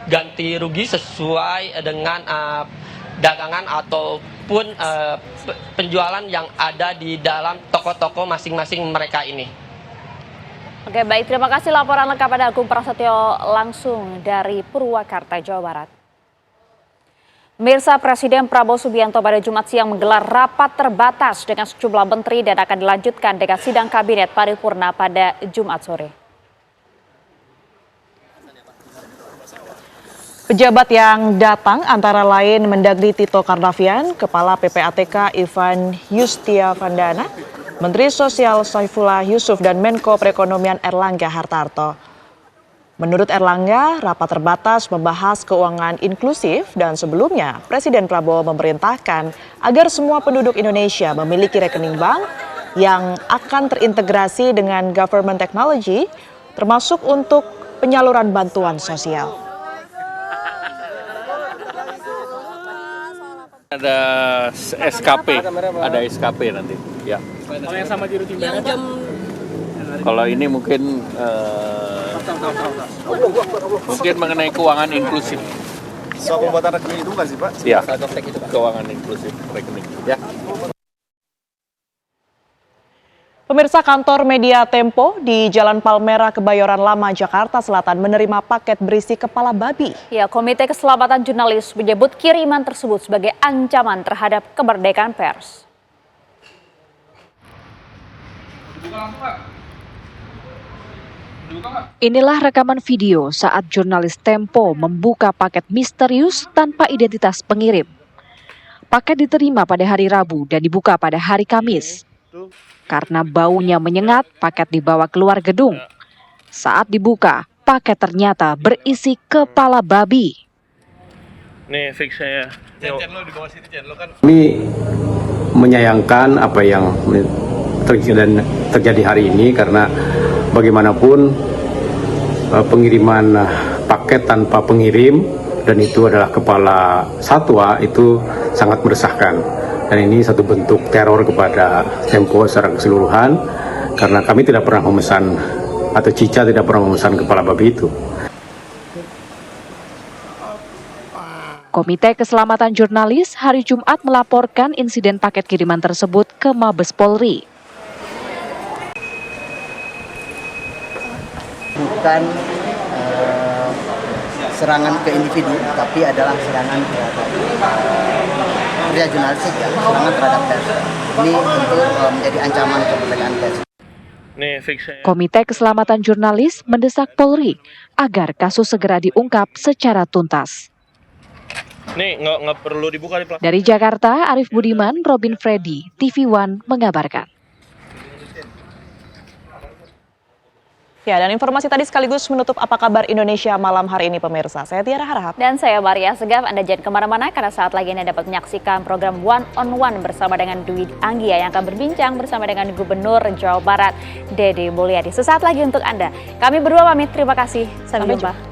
ganti rugi sesuai dengan dagangan ataupun penjualan yang ada di dalam toko-toko masing-masing mereka ini. Oke, baik, terima kasih laporan lengkap pada Agung Prasetyo langsung dari Purwakarta, Jawa Barat. Mirsa, Presiden Prabowo Subianto pada Jumat siang menggelar rapat terbatas dengan sejumlah menteri dan akan dilanjutkan dengan sidang kabinet paripurna pada Jumat sore. Pejabat yang datang antara lain Mendagri Tito Karnavian, Kepala PPATK Ivan Yustiavandana, Menteri Sosial Saifullah Yusuf, dan Menko Perekonomian Erlangga Hartarto. Menurut Erlangga, rapat terbatas membahas keuangan inklusif dan sebelumnya Presiden Prabowo memerintahkan agar semua penduduk Indonesia memiliki rekening bank yang akan terintegrasi dengan government technology, termasuk untuk penyaluran bantuan sosial. Ada SKP nanti. Ya. Kalau yang sama juru timbangan Kalau ini mungkin mengenai keuangan inklusif. Soal pembuatan rekening itu nggak sih, Pak? Iya. Keuangan inklusif rekening. Ya. Pemirsa, kantor Media Tempo di Jalan Palmera, Kebayoran Lama, Jakarta Selatan menerima paket berisi kepala babi. Ya, Komite Keselamatan Jurnalis menyebut kiriman tersebut sebagai ancaman terhadap kemerdekaan pers. Inilah rekaman video saat jurnalis Tempo membuka paket misterius tanpa identitas pengirim. Paket diterima pada hari Rabu dan dibuka pada hari Kamis. Karena baunya menyengat, paket dibawa keluar gedung. Saat dibuka, paket ternyata berisi kepala babi. nih fix saya. Kami menyayangkan apa yang terjadi hari ini karena bagaimanapun pengiriman paket tanpa pengirim dan itu adalah kepala satwa itu sangat meresahkan. Dan ini satu bentuk teror kepada Tempo secara keseluruhan karena kami tidak pernah memesan atau Cica tidak pernah memesan kepala babi itu. Komite Keselamatan Jurnalis hari Jumat melaporkan insiden paket kiriman tersebut ke Mabes Polri. Bukan serangan ke individu, tapi adalah serangan terhadap kerja jurnalistik, ya, serangan terhadap pers. Ini tentu menjadi ancaman kemerdekaan pers. Komite Keselamatan Jurnalis mendesak Polri agar kasus segera diungkap secara tuntas. Nih nggak perlu dibuka di plastik. Dari Jakarta, Arif Budiman, Robin Freddy, TV One mengabarkan. Ya, dan informasi tadi sekaligus menutup Apa Kabar Indonesia malam hari ini, pemirsa. Saya Tiara Harahap. Dan saya Maria Segaf. Anda jangan kemana-mana karena saat lagi Anda dapat menyaksikan program One on One bersama dengan Dwi Anggia yang akan berbincang bersama dengan Gubernur Jawa Barat, Dede Mulyadi. Sesaat lagi untuk Anda. Kami berdua pamit. Terima kasih. Sampai jumpa.